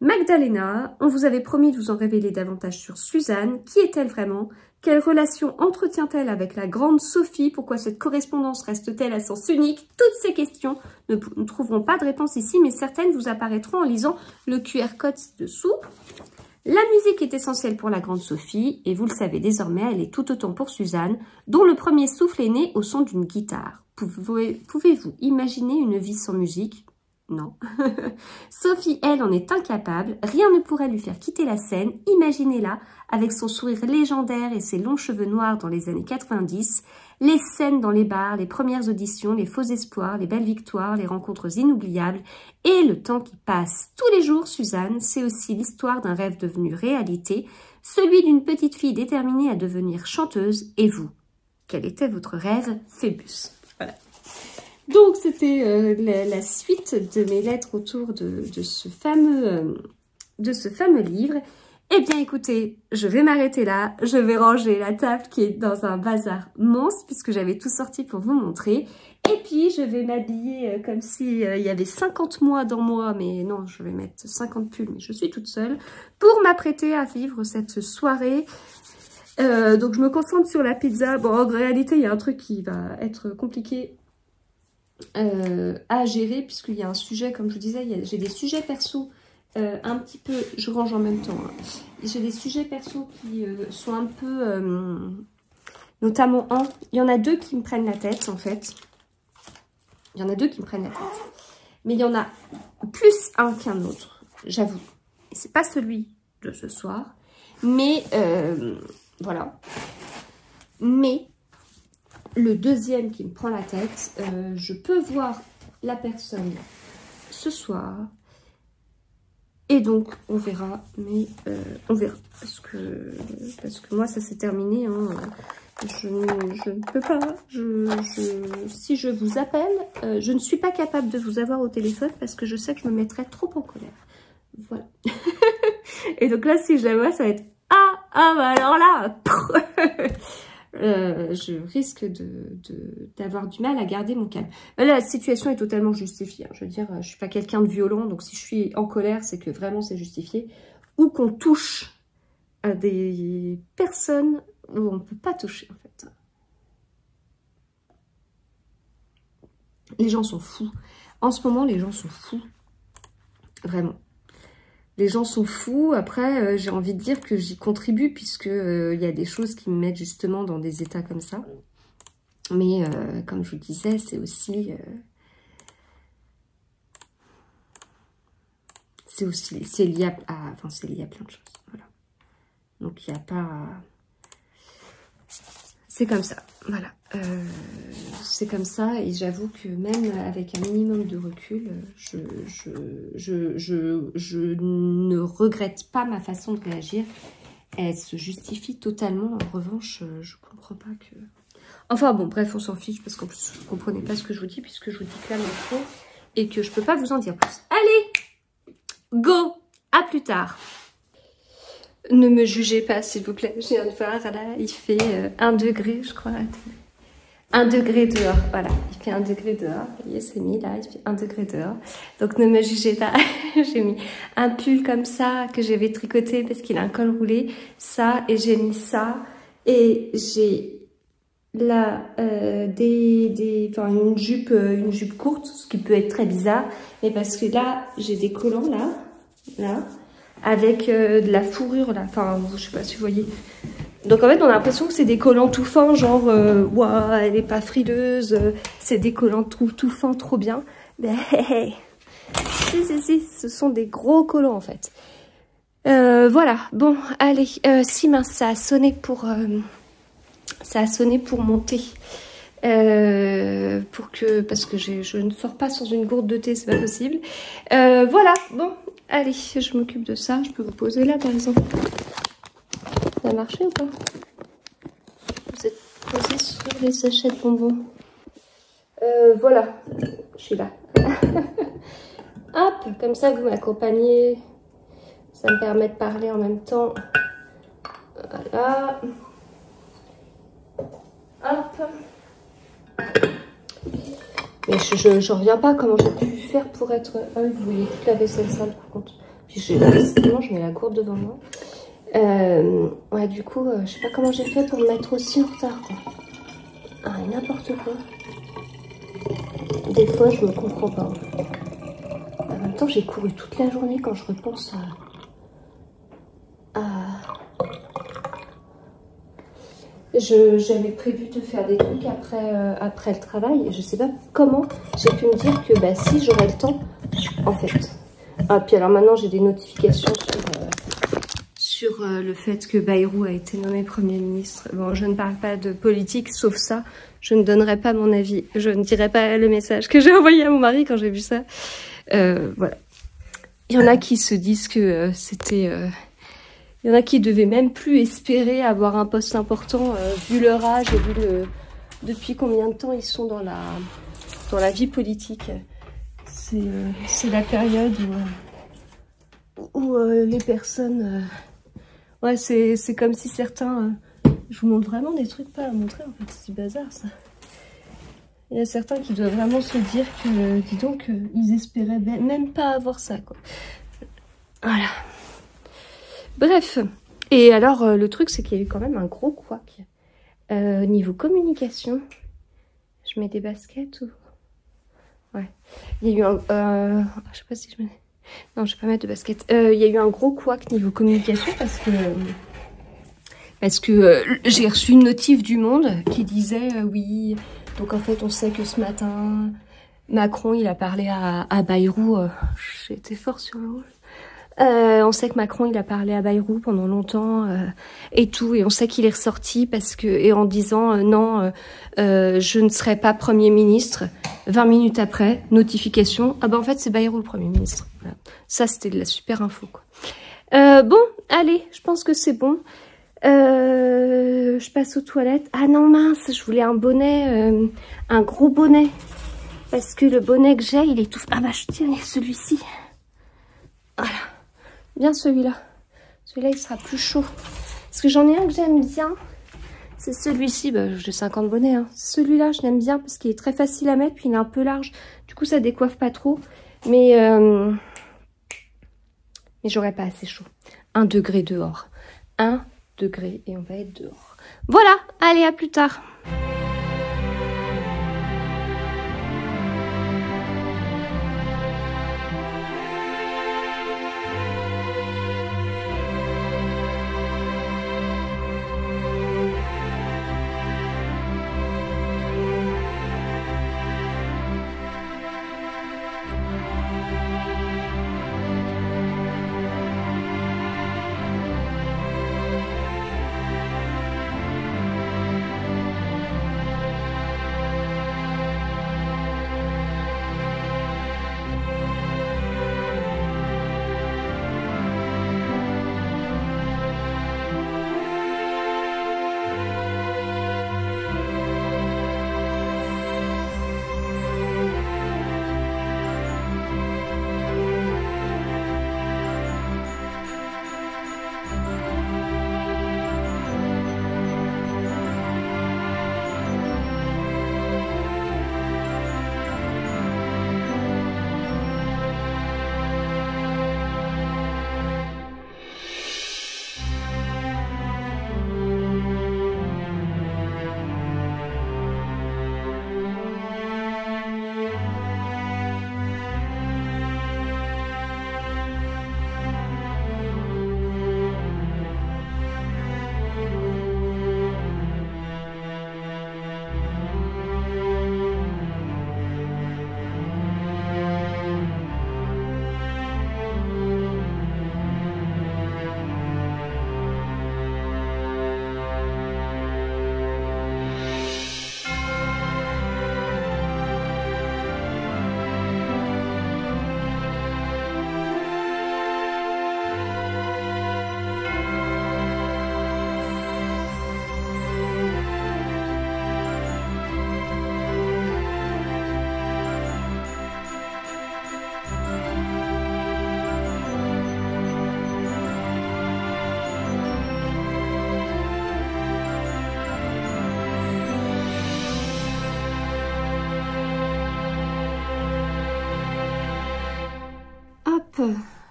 Magdalena, on vous avait promis de vous en révéler davantage sur Suzanne. Qui est-elle vraiment? Quelle relation entretient-elle avec la grande Sophie? Pourquoi cette correspondance reste-t-elle à sens unique? Toutes ces questions ne trouveront pas de réponse ici, mais certaines vous apparaîtront en lisant le QR code ci-dessous. La musique est essentielle pour la grande Sophie, et vous le savez désormais, elle est tout autant pour Suzanne, dont le premier souffle est né au son d'une guitare. Pouvez-vous imaginer une vie sans musique? Non. Sophie, elle, en est incapable. Rien ne pourrait lui faire quitter la scène. Imaginez-la, avec son sourire légendaire et ses longs cheveux noirs dans les années 90. Les scènes dans les bars, les premières auditions, les faux espoirs, les belles victoires, les rencontres inoubliables et le temps qui passe. Tous les jours, Suzanne, c'est aussi l'histoire d'un rêve devenu réalité, celui d'une petite fille déterminée à devenir chanteuse. Et vous, quel était votre rêve, Phébus? Voilà. Donc, c'était la suite de mes lettres autour de ce fameux livre. Eh bien, écoutez, je vais m'arrêter là. Je vais ranger la table qui est dans un bazar monstre puisque j'avais tout sorti pour vous montrer. Et puis, je vais m'habiller comme si il y avait 50 mois dans moi. Mais non, je vais mettre 50 pulls, mais je suis toute seule pour m'apprêter à vivre cette soirée. Donc, je me concentre sur la pizza. Bon, en réalité, il y a un truc qui va être compliqué à gérer puisqu'il y a un sujet, comme je vous disais, j'ai des sujets perso un petit peu, je range en même temps, hein. J'ai des sujets perso qui sont un peu Notamment un. Il y en a deux qui me prennent la tête, en fait. Il y en a deux qui me prennent la tête. Mais il y en a plus un qu'un autre, j'avoue. Et c'est pas celui de ce soir. Mais, voilà. Mais, le deuxième qui me prend la tête, je peux voir la personne ce soir. Et donc, on verra. Mais, on verra. Parce que moi, ça s'est terminé, hein. Je ne peux pas. Si je vous appelle, je ne suis pas capable de vous avoir au téléphone parce que je sais que je me mettrais trop en colère. Voilà. Et donc là, si je la vois, ça va être bah alors là, je risque d'avoir du mal à garder mon calme. Là, la situation est totalement justifiée. Je veux dire, je suis pas quelqu'un de violent, donc si je suis en colère, c'est que vraiment c'est justifié. Ou qu'on touche à des personnes où on ne peut pas toucher, en fait. Les gens sont fous. En ce moment, les gens sont fous. Vraiment. Les gens sont fous. Après, j'ai envie de dire que j'y contribue, puisque y a des choses qui me mettent justement dans des états comme ça. Mais, comme je vous disais, c'est aussi... c'est lié à... Enfin, c'est lié à plein de choses. Voilà. Donc, il n'y a pas... C'est comme ça, voilà. C'est comme ça et j'avoue que même avec un minimum de recul, je ne regrette pas ma façon de réagir. Elle se justifie totalement. En revanche, je comprends pas que... Enfin bon, bref, on s'en fiche parce qu'en plus, vous ne comprenez pas ce que je vous dis puisque je vous dis que là, l'info et que je peux pas vous en dire plus. Allez, go, à plus tard. Ne me jugez pas, s'il vous plaît. Je viens de voir, là, il fait 1 degré, je crois. 1 degré dehors, voilà. Il fait 1 degré dehors. Vous voyez, c'est mis là, il fait 1 degré dehors. Donc, ne me jugez pas. J'ai mis un pull comme ça que j'avais tricoté parce qu'il a un col roulé. Ça, et j'ai mis ça. Et j'ai là enfin, une jupe courte, ce qui peut être très bizarre. Mais parce que là, j'ai des collants, là. Avec de la fourrure là, enfin je sais pas si vous voyez. Donc en fait on a l'impression que c'est des collants tout fins, genre ouah, elle est pas frileuse, c'est des collants tout fins, trop bien. Mais si, ce sont des gros collants en fait. Voilà, bon allez, si mince, ça a sonné pour monter. Parce que je ne sors pas sans une gourde de thé, c'est pas possible. Voilà, bon, allez, je m'occupe de ça. Je peux vous poser là, par exemple. Ça a marché ou pas? Vous êtes posé sur les sachets de bonbons. Voilà, je suis là. Hop, comme ça, vous m'accompagnez. Ça me permet de parler en même temps. Voilà. Hop. Mais je reviens pas comment j'ai pu faire pour être... Ah oui, vous voyez toute la vaisselle sale par contre. Puis décidément, je mets la gourde devant moi. Ouais, du coup, je sais pas comment j'ai fait pour me mettre aussi en retard, quoi. Ah, et n'importe quoi. Des fois, je me comprends pas. En fait. En même temps, j'ai couru toute la journée quand je repense à... J'avais prévu de faire des trucs après le travail. Je sais pas comment j'ai pu me dire que bah si j'aurais le temps en fait. Ah puis alors maintenant j'ai des notifications sur le fait que Bayrou a été nommé Premier ministre. Bon, je ne parle pas de politique sauf ça. Je ne donnerai pas mon avis. Je ne dirai pas le message que j'ai envoyé à mon mari quand j'ai vu ça. Voilà. Il y en a qui se disent que c'était... Il y en a qui devaient même plus espérer avoir un poste important vu leur âge et vu depuis combien de temps ils sont dans la vie politique. C'est la période où les personnes... ouais, c'est comme si certains... je vous montre vraiment des trucs pas à montrer, en fait, c'est du bazar, ça. Il y a certains qui doivent vraiment se dire que, dis donc, ils espéraient même pas avoir ça, quoi. Voilà. Bref, et alors le truc c'est qu'il y a eu quand même un gros couac niveau communication. Je mets des baskets ou... Ouais, il y a eu un... je sais pas si je mets... Non, je vais pas mettre de baskets. Il y a eu un gros couac niveau communication parce Parce que j'ai reçu une notif du Monde qui disait oui, donc en fait on sait que ce matin, Macron il a parlé à Bayrou, j'étais fort sur le rouge. On sait que Macron il a parlé à Bayrou pendant longtemps et tout, et on sait qu'il est ressorti parce que, et en disant non, je ne serai pas Premier ministre. 20 minutes après, notification, ah bah en fait c'est Bayrou le Premier ministre. Voilà. Ça c'était de la super info quoi. Bon, allez, je pense que c'est bon. Je passe aux toilettes. Ah non mince, je voulais un bonnet, un gros bonnet. Parce que le bonnet que j'ai, il est tout... Ah bah je tiens celui-ci. Voilà. Bien celui-là. Celui-là, il sera plus chaud. Parce que j'en ai un que j'aime bien. C'est celui-ci. Bah, j'ai 50 bonnets. Hein. Celui-là, je l'aime bien parce qu'il est très facile à mettre. Puis il est un peu large. Du coup, ça décoiffe pas trop. Mais j'aurais pas assez chaud. 1 degré dehors. 1 degré et on va être dehors. Voilà. Allez, à plus tard.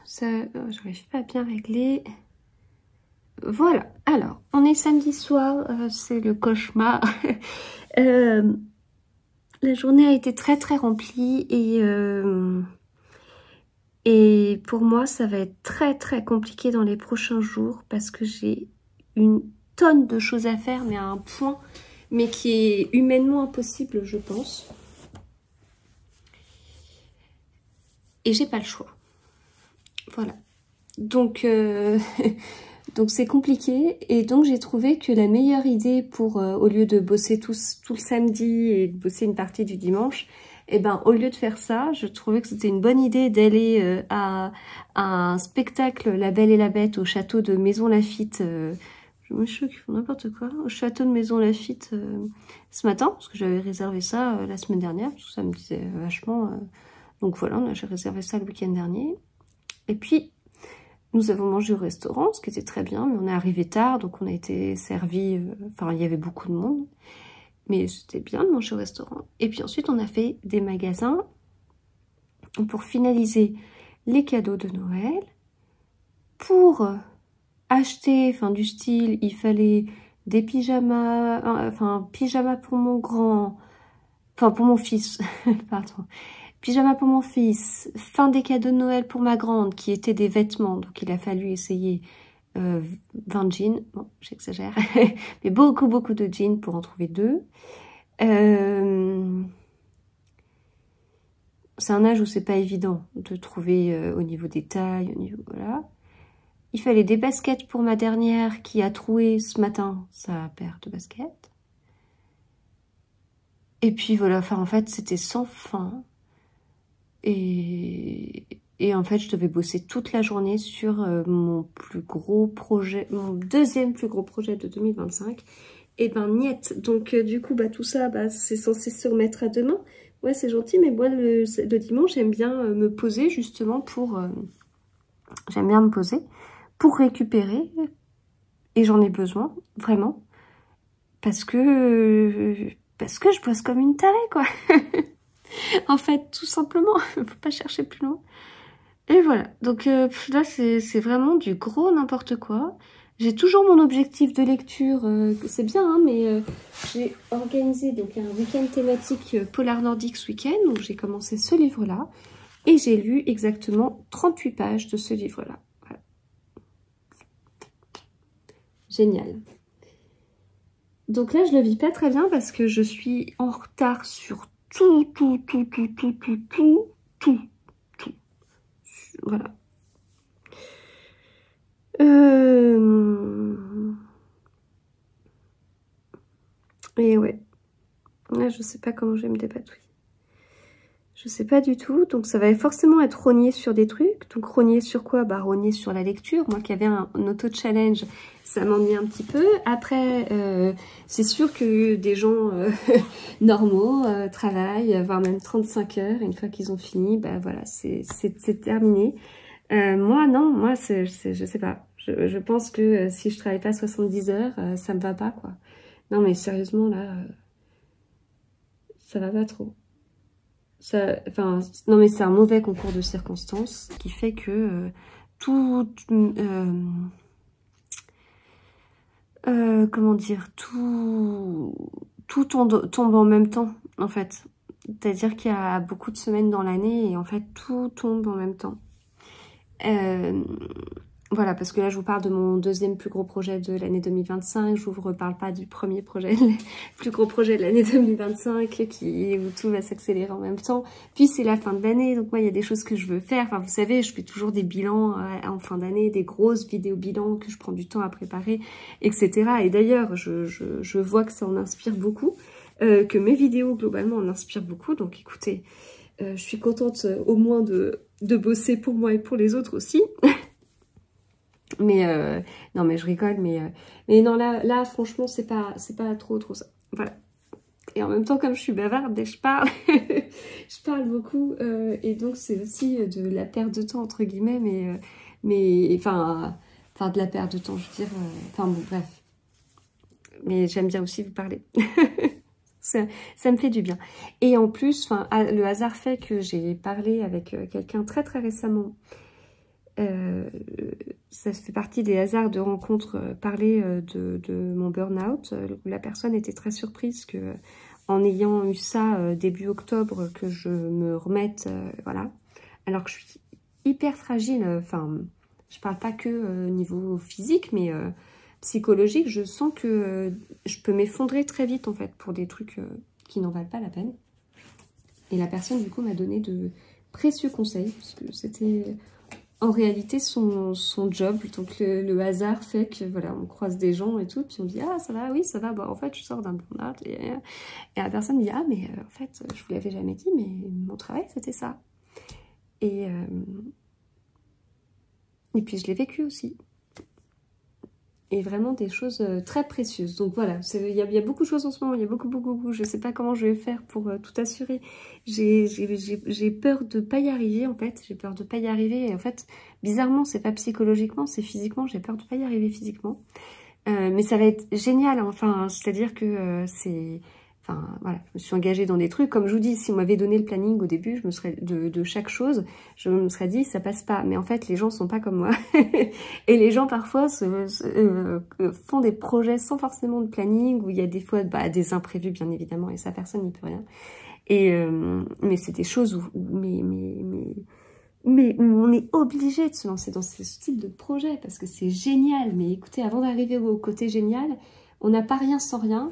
Ça, j'arrive pas à bien régler. Voilà, alors, on est samedi soir, c'est le cauchemar. La journée a été très très remplie et pour moi, ça va être très très compliqué dans les prochains jours parce que j'ai une tonne de choses à faire, mais à un point, mais qui est humainement impossible, je pense. Et j'ai pas le choix. Voilà. Donc donc c'est compliqué. Et donc j'ai trouvé que la meilleure idée pour, au lieu de bosser tout le samedi et de bosser une partie du dimanche, et ben au lieu de faire ça, je trouvais que c'était une bonne idée d'aller à un spectacle La Belle et la Bête au château de Maison Lafitte. Je me choque, ils font n'importe quoi. Au château de Maison Lafitte ce matin, parce que j'avais réservé ça la semaine dernière, parce que ça me disait vachement... Donc voilà, j'ai réservé ça le week-end dernier. Et puis, nous avons mangé au restaurant, ce qui était très bien, mais on est arrivé tard, donc on a été servi... Enfin, il y avait beaucoup de monde, mais c'était bien de manger au restaurant. Et puis ensuite, on a fait des magasins pour finaliser les cadeaux de Noël. Pour acheter, enfin du style, il fallait des pyjamas, enfin pyjama pour mon grand... Enfin, pour mon fils, pardon. Pyjama pour mon fils, fin des cadeaux de Noël pour ma grande, qui étaient des vêtements. Donc, il a fallu essayer 20 jeans, bon j'exagère, mais beaucoup de jeans pour en trouver 2. C'est un âge où c'est pas évident de trouver au niveau des tailles, au niveau, voilà. Il fallait des baskets pour ma dernière qui a troué ce matin sa paire de baskets. Et puis voilà, enfin en fait c'était sans fin. Et en fait je devais bosser toute la journée sur mon plus gros projet, mon deuxième plus gros projet de 2025. Et ben niet. Donc du coup bah tout ça bah, c'est censé se remettre à demain. Ouais c'est gentil, mais moi le dimanche j'aime bien me poser justement pour... j'aime bien me poser pour récupérer. Et j'en ai besoin, vraiment. Parce que je bosse comme une tarée, quoi. En fait, tout simplement, faut pas chercher plus loin. Et voilà, donc là, c'est vraiment du gros n'importe quoi. J'ai toujours mon objectif de lecture, c'est bien, hein, mais j'ai organisé donc un week-end thématique Polar Nordique ce week-end, où j'ai commencé ce livre-là, et j'ai lu exactement 38 pages de ce livre-là. Voilà. Génial. Donc là, je le vis pas très bien parce que je suis en retard sur tout. Voilà. Et ouais. Là, je sais pas comment je vais me dépatouiller. Je sais pas du tout. Donc ça va forcément être rogné sur des trucs. Donc rogné sur quoi? Bah rogné sur la lecture. Moi qui avais un auto-challenge, ça m'ennuie un petit peu. Après, c'est sûr que des gens normaux travaillent, voire même 35 heures. Une fois qu'ils ont fini, bah voilà, c'est terminé. Moi, non, moi, je sais pas. Je pense que si je travaille pas 70 heures, ça me va pas, quoi. Non, mais sérieusement, là, ça va pas trop. Enfin, non, mais c'est un mauvais concours de circonstances qui fait que comment dire, tout tombe en même temps, en fait. C'est-à-dire qu'il y a beaucoup de semaines dans l'année et en fait, tout tombe en même temps. Voilà, parce que là, je vous parle de mon deuxième plus gros projet de l'année 2025. Je vous reparle pas du premier projet, le plus gros projet de l'année 2025, où tout va s'accélérer en même temps. Puis, c'est la fin de l'année, donc moi, il y a des choses que je veux faire. Enfin, vous savez, je fais toujours des bilans en fin d'année, des grosses vidéos bilans que je prends du temps à préparer, etc. Et d'ailleurs, je vois que ça en inspire beaucoup, que mes vidéos, globalement, en inspirent beaucoup. Donc, écoutez, je suis contente au moins de bosser pour moi et pour les autres aussi. Mais non, mais je rigole, mais non, là franchement c'est pas trop ça. Voilà. Et en même temps, comme je suis bavarde et je parle je parle beaucoup, et donc c'est aussi de la perte de temps entre guillemets, mais enfin de la perte de temps, je veux dire, enfin bon, bref. Mais j'aime bien aussi vous parler. Ça me fait du bien. Et en plus, enfin, le hasard fait que j'ai parlé avec quelqu'un très récemment. Ça fait partie des hasards de rencontres, parler de mon burn-out. La personne était très surprise que, en ayant eu ça début octobre, que je me remette, voilà. Alors que je suis hyper fragile, enfin, je parle pas que niveau physique, mais psychologique, je sens que je peux m'effondrer très vite, en fait, pour des trucs qui n'en valent pas la peine. Et la personne, du coup, m'a donné de précieux conseils, parce que c'était... En réalité, son job, donc le hasard fait que, voilà, on croise des gens et tout, puis on dit « Ah, ça va, oui, ça va, bah, en fait, je sors d'un burn-out. » Et la personne dit « Ah, mais en fait, je vous l'avais jamais dit, mais mon travail, c'était ça. » Et puis, je l'ai vécu aussi. Et vraiment des choses très précieuses. Donc voilà, il y a beaucoup de choses en ce moment, il y a beaucoup. Je sais pas comment je vais faire pour tout assurer. J'ai peur de pas y arriver, en fait. J'ai peur de pas y arriver. Et en fait, bizarrement, c'est pas psychologiquement, c'est physiquement. J'ai peur de pas y arriver physiquement. Mais ça va être génial, hein. Enfin, c'est-à-dire que c'est... Enfin, voilà, je me suis engagée dans des trucs. Comme je vous dis, si on m'avait donné le planning au début, je me serais de chaque chose, je me serais dit, ça passe pas. Mais en fait, les gens sont pas comme moi. Et les gens, parfois, font des projets sans forcément de planning, où il y a des fois des imprévus, bien évidemment, et ça, personne n'y peut rien. Et mais c'est des choses où mais on est obligé de se lancer dans ce type de projet parce que c'est génial. Mais écoutez, avant d'arriver au côté génial, on n'a pas rien sans rien.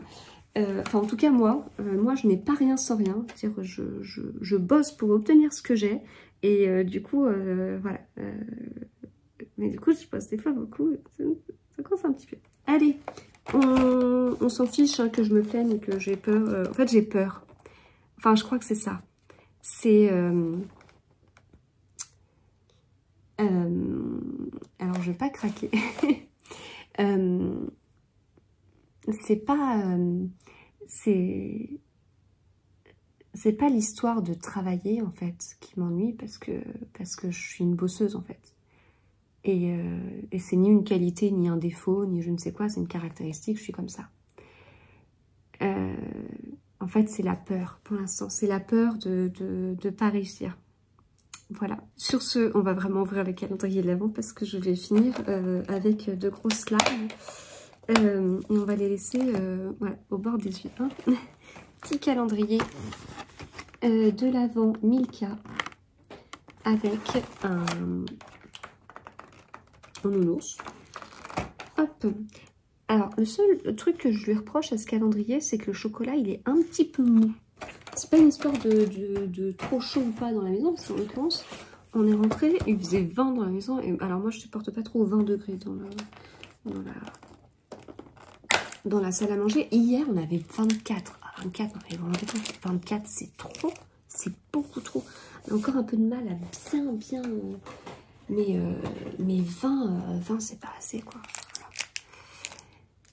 Enfin, en tout cas, moi, je n'ai pas rien sans rien. C'est-à-dire, je bosse pour obtenir ce que j'ai. Et du coup, voilà. Mais du coup, je bosse des fois beaucoup. Ça commence un petit peu. Allez, on s'en fiche hein, que je me plaigne et que j'ai peur. En fait, j'ai peur. Enfin, je crois que c'est ça. C'est... alors, je vais pas craquer. C'est pas... c'est pas l'histoire de travailler, en fait, qui m'ennuie parce que je suis une bosseuse, en fait. Et c'est ni une qualité, ni un défaut, ni je ne sais quoi, c'est une caractéristique, je suis comme ça. En fait, c'est la peur, pour l'instant. C'est la peur de pas réussir. Voilà. Sur ce, on va vraiment ouvrir le calendrier de l'Avent parce que je vais finir avec de grosses larmes. Et on va les laisser voilà, au bord des yeux. Hein. Petit calendrier de l'Avent Milka avec un nounours. Hop. Alors, le seul truc que je lui reproche à ce calendrier, c'est que le chocolat, il est un petit peu mou. C'est pas une histoire de trop chaud ou pas dans la maison, parce qu'en l'occurrence, on est rentré, il faisait 20 dans la maison. Et, alors moi, je supporte pas trop 20 degrés dans la salle à manger. Hier, on avait 24. Ah, 24, non, mais vous rendez compte, 24, c'est trop. C'est beaucoup trop. On a encore un peu de mal à bien... mais 20 c'est pas assez, quoi.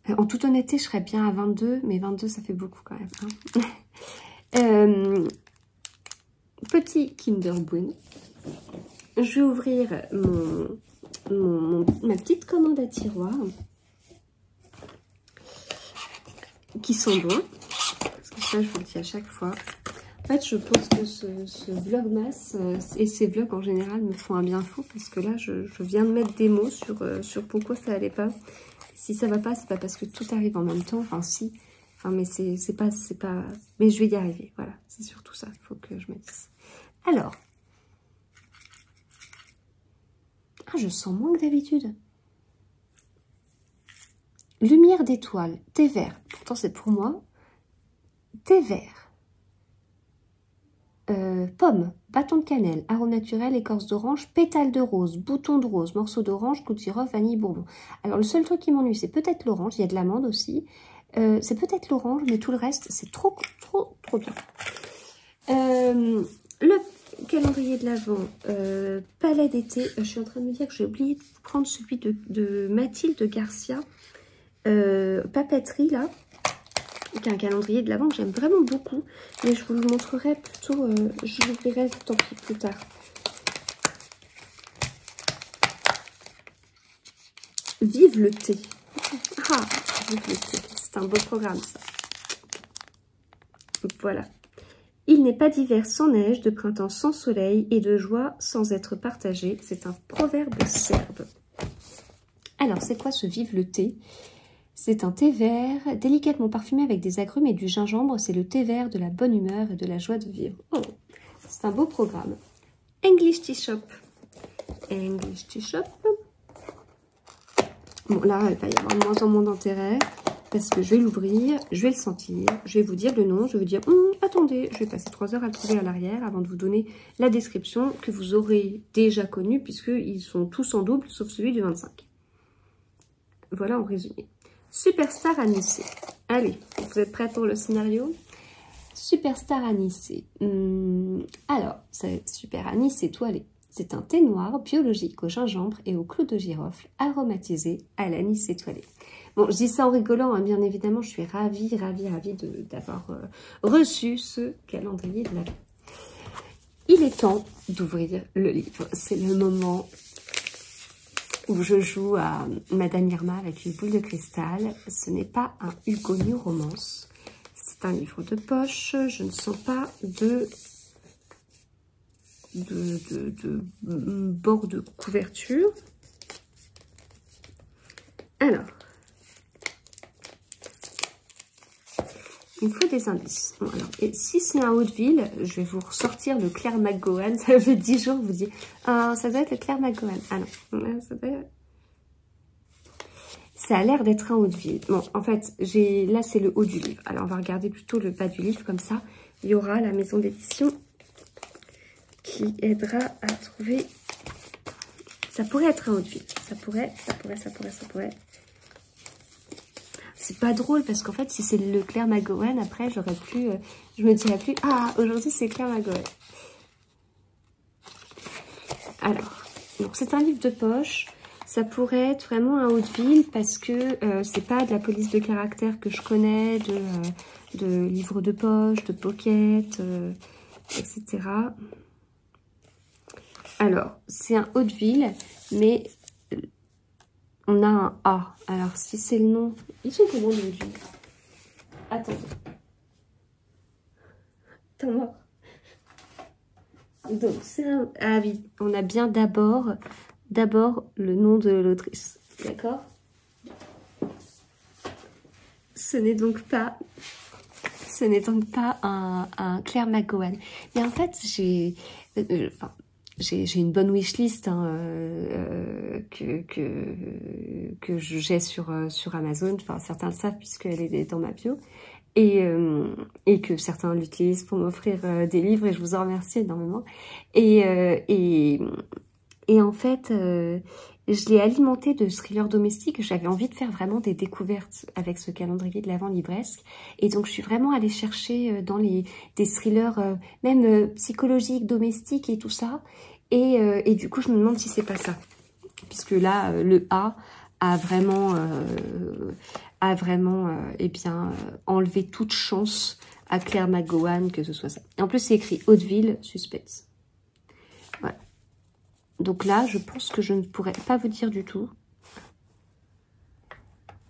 Voilà. En toute honnêteté, je serais bien à 22, mais 22, ça fait beaucoup quand même. Hein. Petit Kinder Bueno. Je vais ouvrir ma petite commande à tiroir. Qui sont bons. Parce que ça, je vous le dis à chaque fois. En fait, je pense que ce vlogmas et ces vlogs en général me font un bien fou. Parce que là, je viens de mettre des mots sur pourquoi ça allait pas. Si ça va pas, c'est pas parce que tout arrive en même temps. Enfin, si. Enfin, mais c'est pas... Mais je vais y arriver. Voilà. C'est surtout ça. Il faut que je me dise. Alors. Ah, je sens moins que d'habitude. Lumière d'étoile, thé vert. Pourtant, c'est pour moi. Thé vert. Pomme, bâton de cannelle, arôme naturel, écorce d'orange, pétale de rose, bouton de rose, morceau d'orange, clou de girofle, vanille, bourbon. Alors, le seul truc qui m'ennuie, c'est peut-être l'orange. Il y a de l'amande aussi. C'est peut-être l'orange, mais tout le reste, c'est trop bien. Le calendrier de l'Avent, palais d'été. Je suis en train de me dire que j'ai oublié de prendre celui de Mathilde Garcia. Papeterie, là. Qui est un calendrier de l'Avent que j'aime vraiment beaucoup. Mais je vous le montrerai plutôt, je l'ouvrirai tant pis plus tard. Vive le thé. Ah, vive le thé. C'est un beau programme, ça. Voilà. Il n'est pas d'hiver sans neige, de printemps sans soleil et de joie sans être partagé. C'est un proverbe serbe. Alors, c'est quoi ce vive le thé? C'est un thé vert, délicatement parfumé avec des agrumes et du gingembre. C'est le thé vert de la bonne humeur et de la joie de vivre. Oh, c'est un beau programme. English Tea Shop. English Tea Shop. Bon, là, il va y avoir de moins en moins d'intérêt. Parce que je vais l'ouvrir, je vais le sentir, je vais vous dire le nom, je vais vous dire, attendez, je vais passer 3 heures à le trouver à l'arrière avant de vous donner la description que vous aurez déjà connue, puisqu'ils sont tous en double, sauf celui du 25. Voilà en résumé. Superstar Anissé. Allez, vous êtes prêts pour le scénario? Superstar Anissé. Alors, Super Anis étoilé. C'est un thé noir biologique au gingembre et au clou de girofle, aromatisé à l'anis étoilé. Bon, je dis ça en rigolant, hein, bien évidemment, je suis ravie d'avoir reçu ce calendrier de l'Avent. Il est temps d'ouvrir le livre. C'est le moment où je joue à Madame Irma avec une boule de cristal. Ce n'est pas un Hugo New Romance. C'est un livre de poche. Je ne sens pas de bord de couverture. Alors, il me faut des indices. Bon, alors, et si c'est un Hauteville, je vais vous ressortir le Claire McGowan. Ça fait 10 jours, vous dites, ah, ça doit être le Claire McGowan. Ah non, ça doit être... Ça a l'air d'être un Hauteville. Bon, en fait, là, c'est le haut du livre. Alors, on va regarder plutôt le bas du livre, comme ça. Il y aura la maison d'édition qui aidera à trouver... Ça pourrait être un Hauteville. Ça pourrait. C'est pas drôle, parce qu'en fait, si c'est le Claire McGowan, après, j'aurais plus... je me dirais plus, ah, aujourd'hui, c'est Claire McGowan. Alors, donc c'est un livre de poche. Ça pourrait être vraiment un Hauteville parce que c'est pas de la police de caractère que je connais, de livres de poche, de pocket, etc. Alors, c'est un Hauteville, mais on a un A. Alors, si c'est le nom... Ils sont comment les Hauteville? Attendez. Attends-moi. Donc, c'est un... Ah oui, on a bien d'abord le nom de l'autrice, d'accord? Ce n'est donc pas un Claire McGowan. Mais en fait, j'ai une bonne wishlist hein, que j'ai sur Amazon. Enfin, certains le savent puisqu'elle est dans ma bio. Et que certains l'utilisent pour m'offrir des livres et je vous en remercie énormément. Et en fait, je l'ai alimenté de thrillers domestiques. J'avais envie de faire vraiment des découvertes avec ce calendrier de l'Avent livresque. Et donc, je suis vraiment allée chercher dans des thrillers, même psychologiques, domestiques et tout ça. Et du coup, je me demande si c'est pas ça. Puisque là, le A a vraiment, eh bien, enlevé toute chance à Claire McGowan que ce soit ça. Et en plus, c'est écrit Hauteville, suspense. Voilà. Donc là, je pense que je ne pourrais pas vous dire du tout.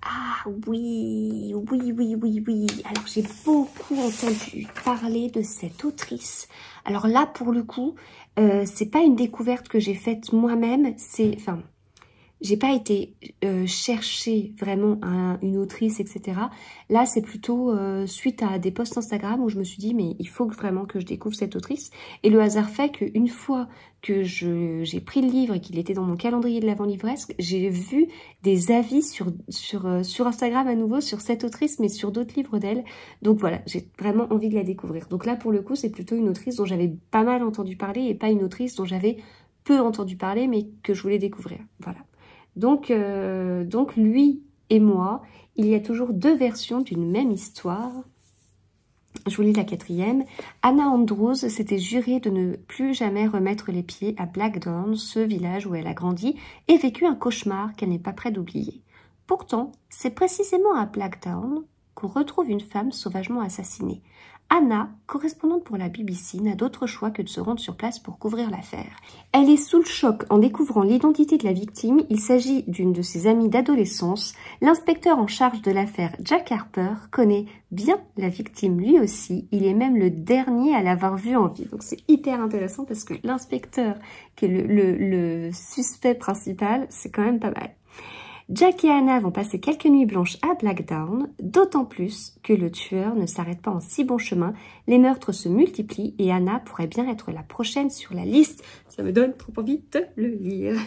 Ah oui. Alors, j'ai beaucoup entendu parler de cette autrice. Alors là, pour le coup, c'est pas une découverte que j'ai faite moi-même. Enfin, j'ai pas été chercher vraiment une autrice, etc. Là, c'est plutôt suite à des posts Instagram où je me suis dit, mais il faut vraiment que je découvre cette autrice. Et le hasard fait qu'une fois que j'ai pris le livre et qu'il était dans mon calendrier de l'Avent livresque, j'ai vu des avis sur Instagram à nouveau sur cette autrice, mais sur d'autres livres d'elle. Donc voilà, j'ai vraiment envie de la découvrir. Donc là, pour le coup, c'est plutôt une autrice dont j'avais pas mal entendu parler et pas une autrice dont j'avais peu entendu parler, mais que je voulais découvrir. Voilà. Donc lui et moi, il y a toujours deux versions d'une même histoire. Je vous lis la 4e. Anna Andrews s'était jurée de ne plus jamais remettre les pieds à Blackdown, ce village où elle a grandi, et vécu un cauchemar qu'elle n'est pas prête d'oublier. Pourtant, c'est précisément à Blackdown qu'on retrouve une femme sauvagement assassinée. Anna, correspondante pour la BBC, n'a d'autre choix que de se rendre sur place pour couvrir l'affaire. Elle est sous le choc en découvrant l'identité de la victime. Il s'agit d'une de ses amies d'adolescence. L'inspecteur en charge de l'affaire, Jack Harper, connaît bien la victime lui aussi. Il est même le dernier à l'avoir vue en vie. Donc c'est hyper intéressant parce que l'inspecteur, qui est le suspect principal, c'est quand même pas mal. Jack et Anna vont passer quelques nuits blanches à Blackdown, d'autant plus que le tueur ne s'arrête pas en si bon chemin. Les meurtres se multiplient et Anna pourrait bien être la prochaine sur la liste. Ça me donne trop envie de le lire.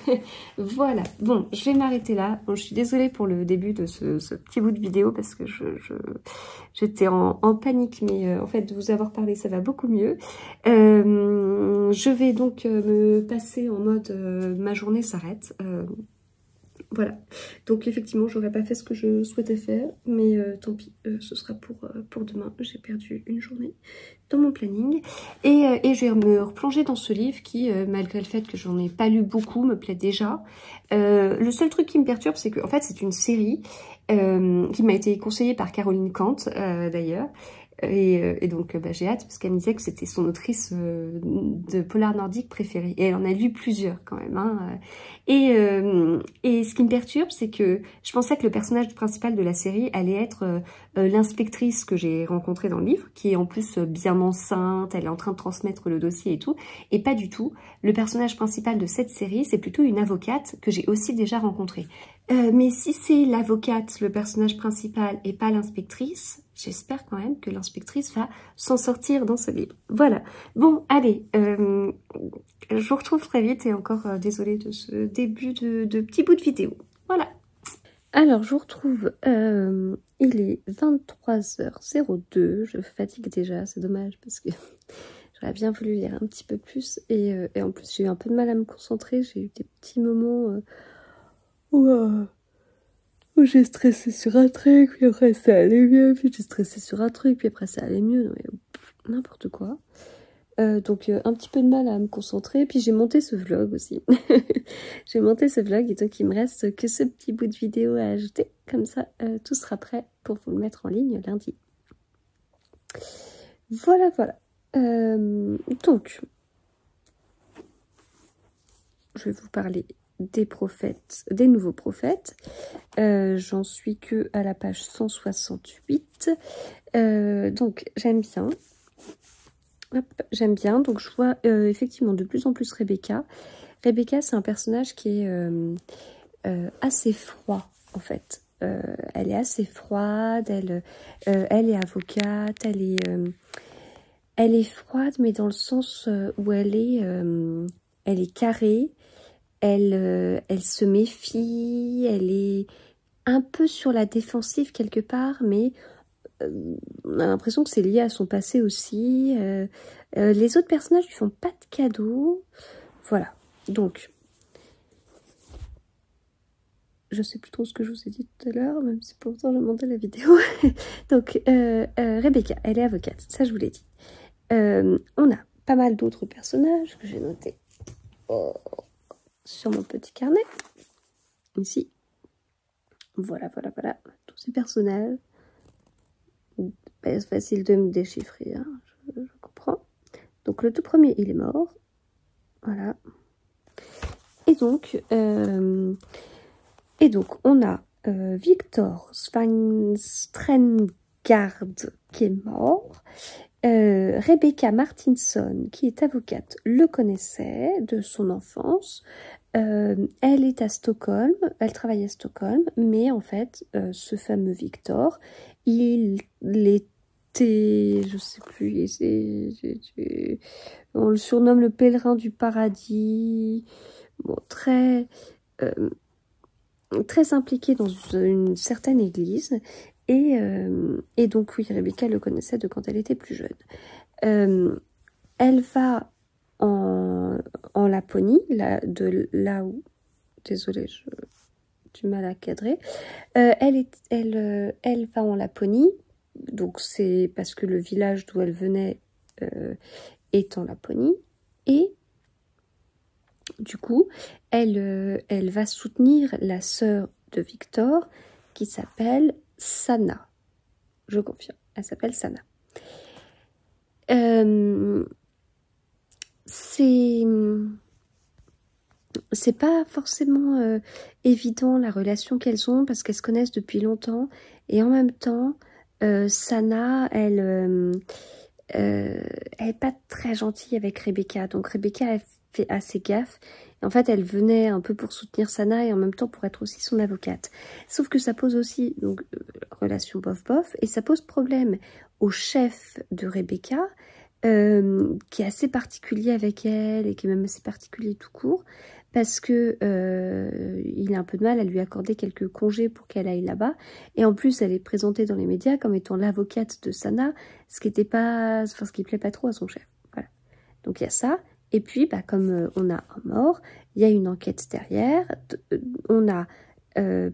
Voilà, bon, je vais m'arrêter là. Bon, je suis désolée pour le début de ce petit bout de vidéo parce que j'étais en panique, mais en fait, de vous avoir parlé, ça va beaucoup mieux. Je vais donc me passer en mode ma journée s'arrête. Voilà, donc effectivement, j'aurais pas fait ce que je souhaitais faire, mais tant pis, ce sera pour demain. J'ai perdu une journée dans mon planning. Et je vais me replonger dans ce livre qui, malgré le fait que j'en ai pas lu beaucoup, me plaît déjà. Le seul truc qui me perturbe, c'est que en fait, c'est une série qui m'a été conseillée par Caroline Kant, d'ailleurs. Et donc j'ai hâte parce qu'elle me disait que c'était son autrice de polar nordique préférée. Et elle en a lu plusieurs quand même. Hein. Et ce qui me perturbe, c'est que je pensais que le personnage principal de la série allait être l'inspectrice que j'ai rencontrée dans le livre, qui est en plus bien enceinte, elle est en train de transmettre le dossier et tout. Et pas du tout. Le personnage principal de cette série, c'est plutôt une avocate que j'ai aussi déjà rencontrée. Mais si c'est l'avocate, le personnage principal, et pas l'inspectrice, j'espère quand même que l'inspectrice va s'en sortir dans ce livre. Voilà. Bon, allez, je vous retrouve très vite et encore désolée de ce début de petit bout de vidéo. Voilà. Alors, je vous retrouve, il est 23h02, je fatigue déjà, c'est dommage parce que j'aurais bien voulu lire un petit peu plus et en plus j'ai eu un peu de mal à me concentrer, j'ai eu des petits moments où j'ai stressé sur un truc, puis après ça allait mieux, puis j'ai stressé sur un truc, puis après ça allait mieux, non mais n'importe quoi. Donc un petit peu de mal à me concentrer, puis j'ai monté ce vlog aussi. J'ai monté ce vlog et donc il me reste que ce petit bout de vidéo à ajouter, comme ça tout sera prêt pour vous le mettre en ligne lundi. Voilà, voilà. Donc, je vais vous parler des prophètes, des nouveaux prophètes. J'en suis que à la page 168. Donc, j'aime bien. J'aime bien. Donc, je vois effectivement de plus en plus Rebecca. Rebecca, c'est un personnage qui est assez froid, en fait. Elle est assez froide, elle est avocate, elle est froide, mais dans le sens où elle est carrée, elle se méfie, elle est un peu sur la défensive quelque part, mais on a l'impression que c'est lié à son passé aussi. Les autres personnages lui font pas de cadeaux. Voilà, donc je sais plus trop ce que je vous ai dit tout à l'heure, même si pourtant j'ai monté la vidéo. Donc Rebecca, elle est avocate, ça je vous l'ai dit. On a pas mal d'autres personnages que j'ai notés sur mon petit carnet. Ici. Voilà, voilà, voilà. Tous ces personnages. C'est facile de me déchiffrer, hein, je comprends. Donc le tout premier, il est mort. Voilà. Et donc on a Victor Svanstrengard qui est mort. Rebecca Martinson, qui est avocate, le connaissait de son enfance. Elle est à Stockholm, elle travaille à Stockholm, mais en fait, ce fameux Victor, il était, je sais plus, on le surnomme le pèlerin du paradis, bon, très impliqué dans une certaine église. Et donc, oui, Rebecca le connaissait de quand elle était plus jeune. Elle va en Laponie, là où... Désolée, j'ai du mal à cadrer. Elle va en Laponie, donc c'est parce que le village d'où elle venait est en Laponie. Et du coup, elle va soutenir la sœur de Victor qui s'appelle Sana. Je confirme, elle s'appelle Sana. C'est pas forcément évident la relation qu'elles ont parce qu'elles se connaissent depuis longtemps et en même temps Sana elle est pas très gentille avec Rebecca, donc Rebecca elle fait assez gaffe. En fait elle venait un peu pour soutenir Sana et en même temps pour être aussi son avocate, sauf que ça pose aussi donc relation bof bof et ça pose problème au chef de Rebecca qui est assez particulier avec elle et qui est même assez particulier tout court parce que il a un peu de mal à lui accorder quelques congés pour qu'elle aille là-bas. Et en plus, elle est présentée dans les médias comme étant l'avocate de Sana, ce qui était pas, enfin, ce qui plaît pas trop à son chef. Voilà. Donc il y a ça. Et puis, bah, comme on a un mort, il y a une enquête derrière. On a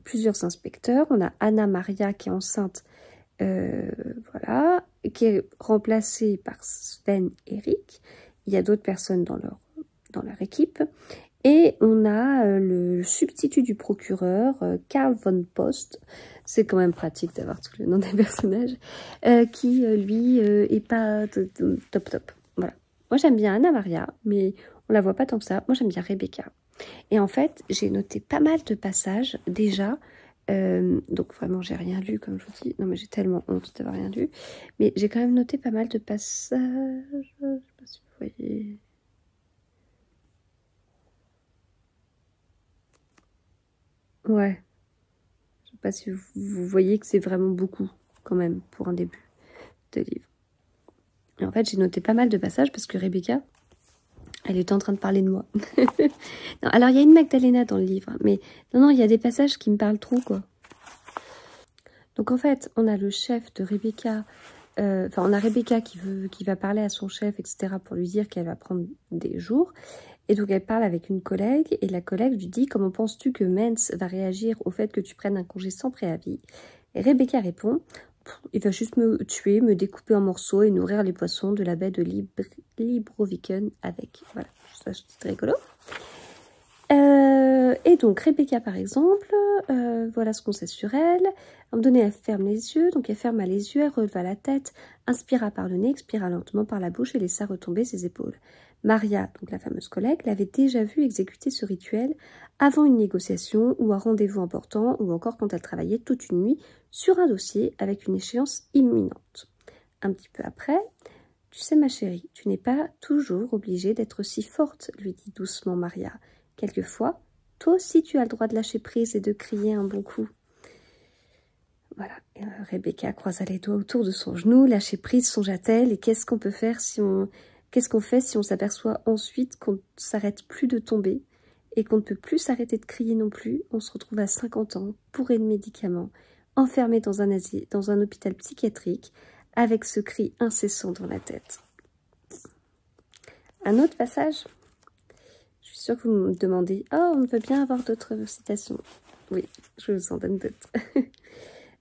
plusieurs inspecteurs. On a Anna Maria qui est enceinte, voilà, qui est remplacée par Sven Erik. Il y a d'autres personnes dans leur équipe. Et on a le substitut du procureur, Karl von Post, c'est quand même pratique d'avoir tous les noms des personnages, qui lui est pas top top. Voilà. Moi j'aime bien Anna Maria, mais on la voit pas tant que ça. Moi j'aime bien Rebecca. Et en fait j'ai noté pas mal de passages déjà. Donc vraiment j'ai rien lu comme je vous dis. Non mais j'ai tellement honte d'avoir rien lu. Mais j'ai quand même noté pas mal de passages. Je sais pas si vous voyez... Ouais, pas si vous voyez que c'est vraiment beaucoup, quand même, pour un début de livre. Et en fait, j'ai noté pas mal de passages parce que Rebecca, elle était en train de parler de moi. Non, alors, il y a une Magdalena dans le livre, mais non, il y a des passages qui me parlent trop, quoi. Donc, en fait, on a le chef de Rebecca, on a Rebecca qui va parler à son chef, etc., pour lui dire qu'elle va prendre des jours. Et donc, elle parle avec une collègue, et la collègue lui dit « Comment penses-tu que Mance va réagir au fait que tu prennes un congé sans préavis ?» Et Rebecca répond « Il va juste me tuer, me découper en morceaux et nourrir les poissons de la baie de Libroviken avec. » Voilà, ça c'est rigolo. Et donc, Rebecca, par exemple, voilà ce qu'on sait sur elle. À un moment donné, elle ferme les yeux. Donc, elle ferma les yeux, elle releva la tête, inspira par le nez, expira lentement par la bouche et laissa retomber ses épaules. Maria, donc la fameuse collègue, l'avait déjà vue exécuter ce rituel avant une négociation ou un rendez-vous important ou encore quand elle travaillait toute une nuit sur un dossier avec une échéance imminente. Un petit peu après, « Tu sais ma chérie, tu n'es pas toujours obligée d'être si forte, lui dit doucement Maria. Quelquefois, toi aussi tu as le droit de lâcher prise et de crier un bon coup. » Voilà, Rebecca croisa les doigts autour de son genou, lâcher prise, songea-t-elle, et qu'est-ce qu'on peut faire si on... Qu'est-ce qu'on fait si on s'aperçoit ensuite qu'on ne s'arrête plus de tomber et qu'on ne peut plus s'arrêter de crier non plus? On se retrouve à 50 ans, bourré de médicaments, enfermé dans un hôpital psychiatrique, avec ce cri incessant dans la tête. Un autre passage. Je suis sûre que vous me demandez « Oh, on veut bien avoir d'autres citations. » Oui, je vous en donne d'autres.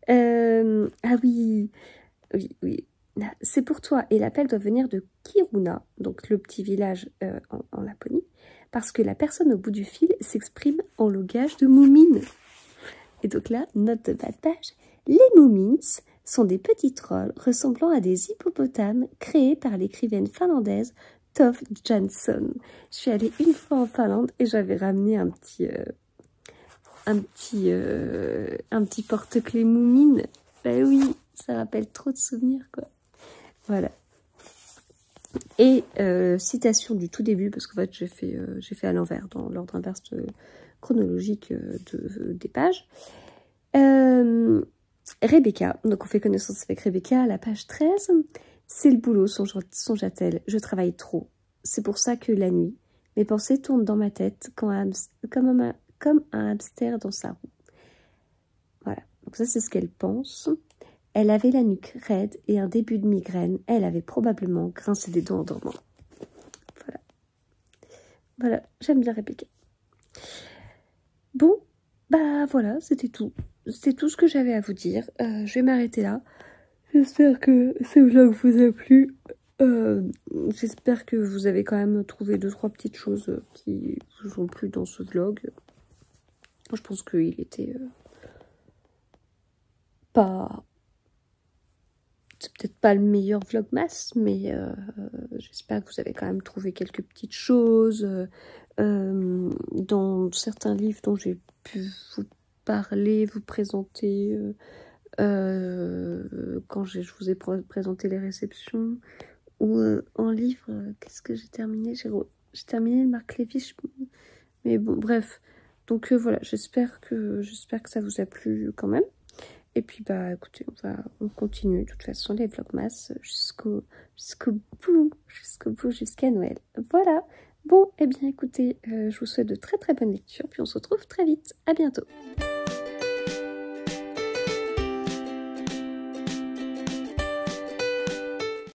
Ah oui, oui. C'est pour toi, et l'appel doit venir de Kiruna, donc le petit village en Laponie, parce que la personne au bout du fil s'exprime en langage de Moumine. Et donc là, note de bas de page, les Moumins sont des petits trolls ressemblant à des hippopotames créés par l'écrivaine finlandaise Tove Jansson. Je suis allée une fois en Finlande et j'avais ramené un petit porte-clés Moumine. Ben oui, ça rappelle trop de souvenirs, quoi. Voilà. Et citation du tout début, parce qu'en fait j'ai fait à l'envers, dans l'ordre inverse chronologique des pages. Rebecca, donc on fait connaissance avec Rebecca à la page 13. C'est le boulot, songea-t-elle, je travaille trop. C'est pour ça que la nuit, mes pensées tournent dans ma tête comme un hamster dans sa roue. Voilà, donc ça c'est ce qu'elle pense. Elle avait la nuque raide et un début de migraine. Elle avait probablement grincé des dents en dormant. Voilà. Voilà, j'aime bien Rebecca. Bon, bah voilà, c'était tout. C'est tout ce que j'avais à vous dire. Je vais m'arrêter là. J'espère que ce vlog vous a plu. J'espère que vous avez quand même trouvé 2-3 petites choses qui vous ont plu dans ce vlog. Je pense qu'il était pas... C'est peut-être pas le meilleur vlogmas, mais j'espère que vous avez quand même trouvé quelques petites choses dans certains livres dont j'ai pu vous parler, vous présenter quand je vous ai présenté les réceptions, ou en livre, qu'est-ce que j'ai terminé? J'ai terminé le Marc Lévy, mais bon, bref. Donc voilà, j'espère que ça vous a plu quand même. Et puis, bah, écoutez, on continue, de toute façon, les vlogmas jusqu'au bout, jusqu'à Noël. Voilà. Bon, eh bien, écoutez, je vous souhaite de très très bonnes lectures, puis on se retrouve très vite. À bientôt.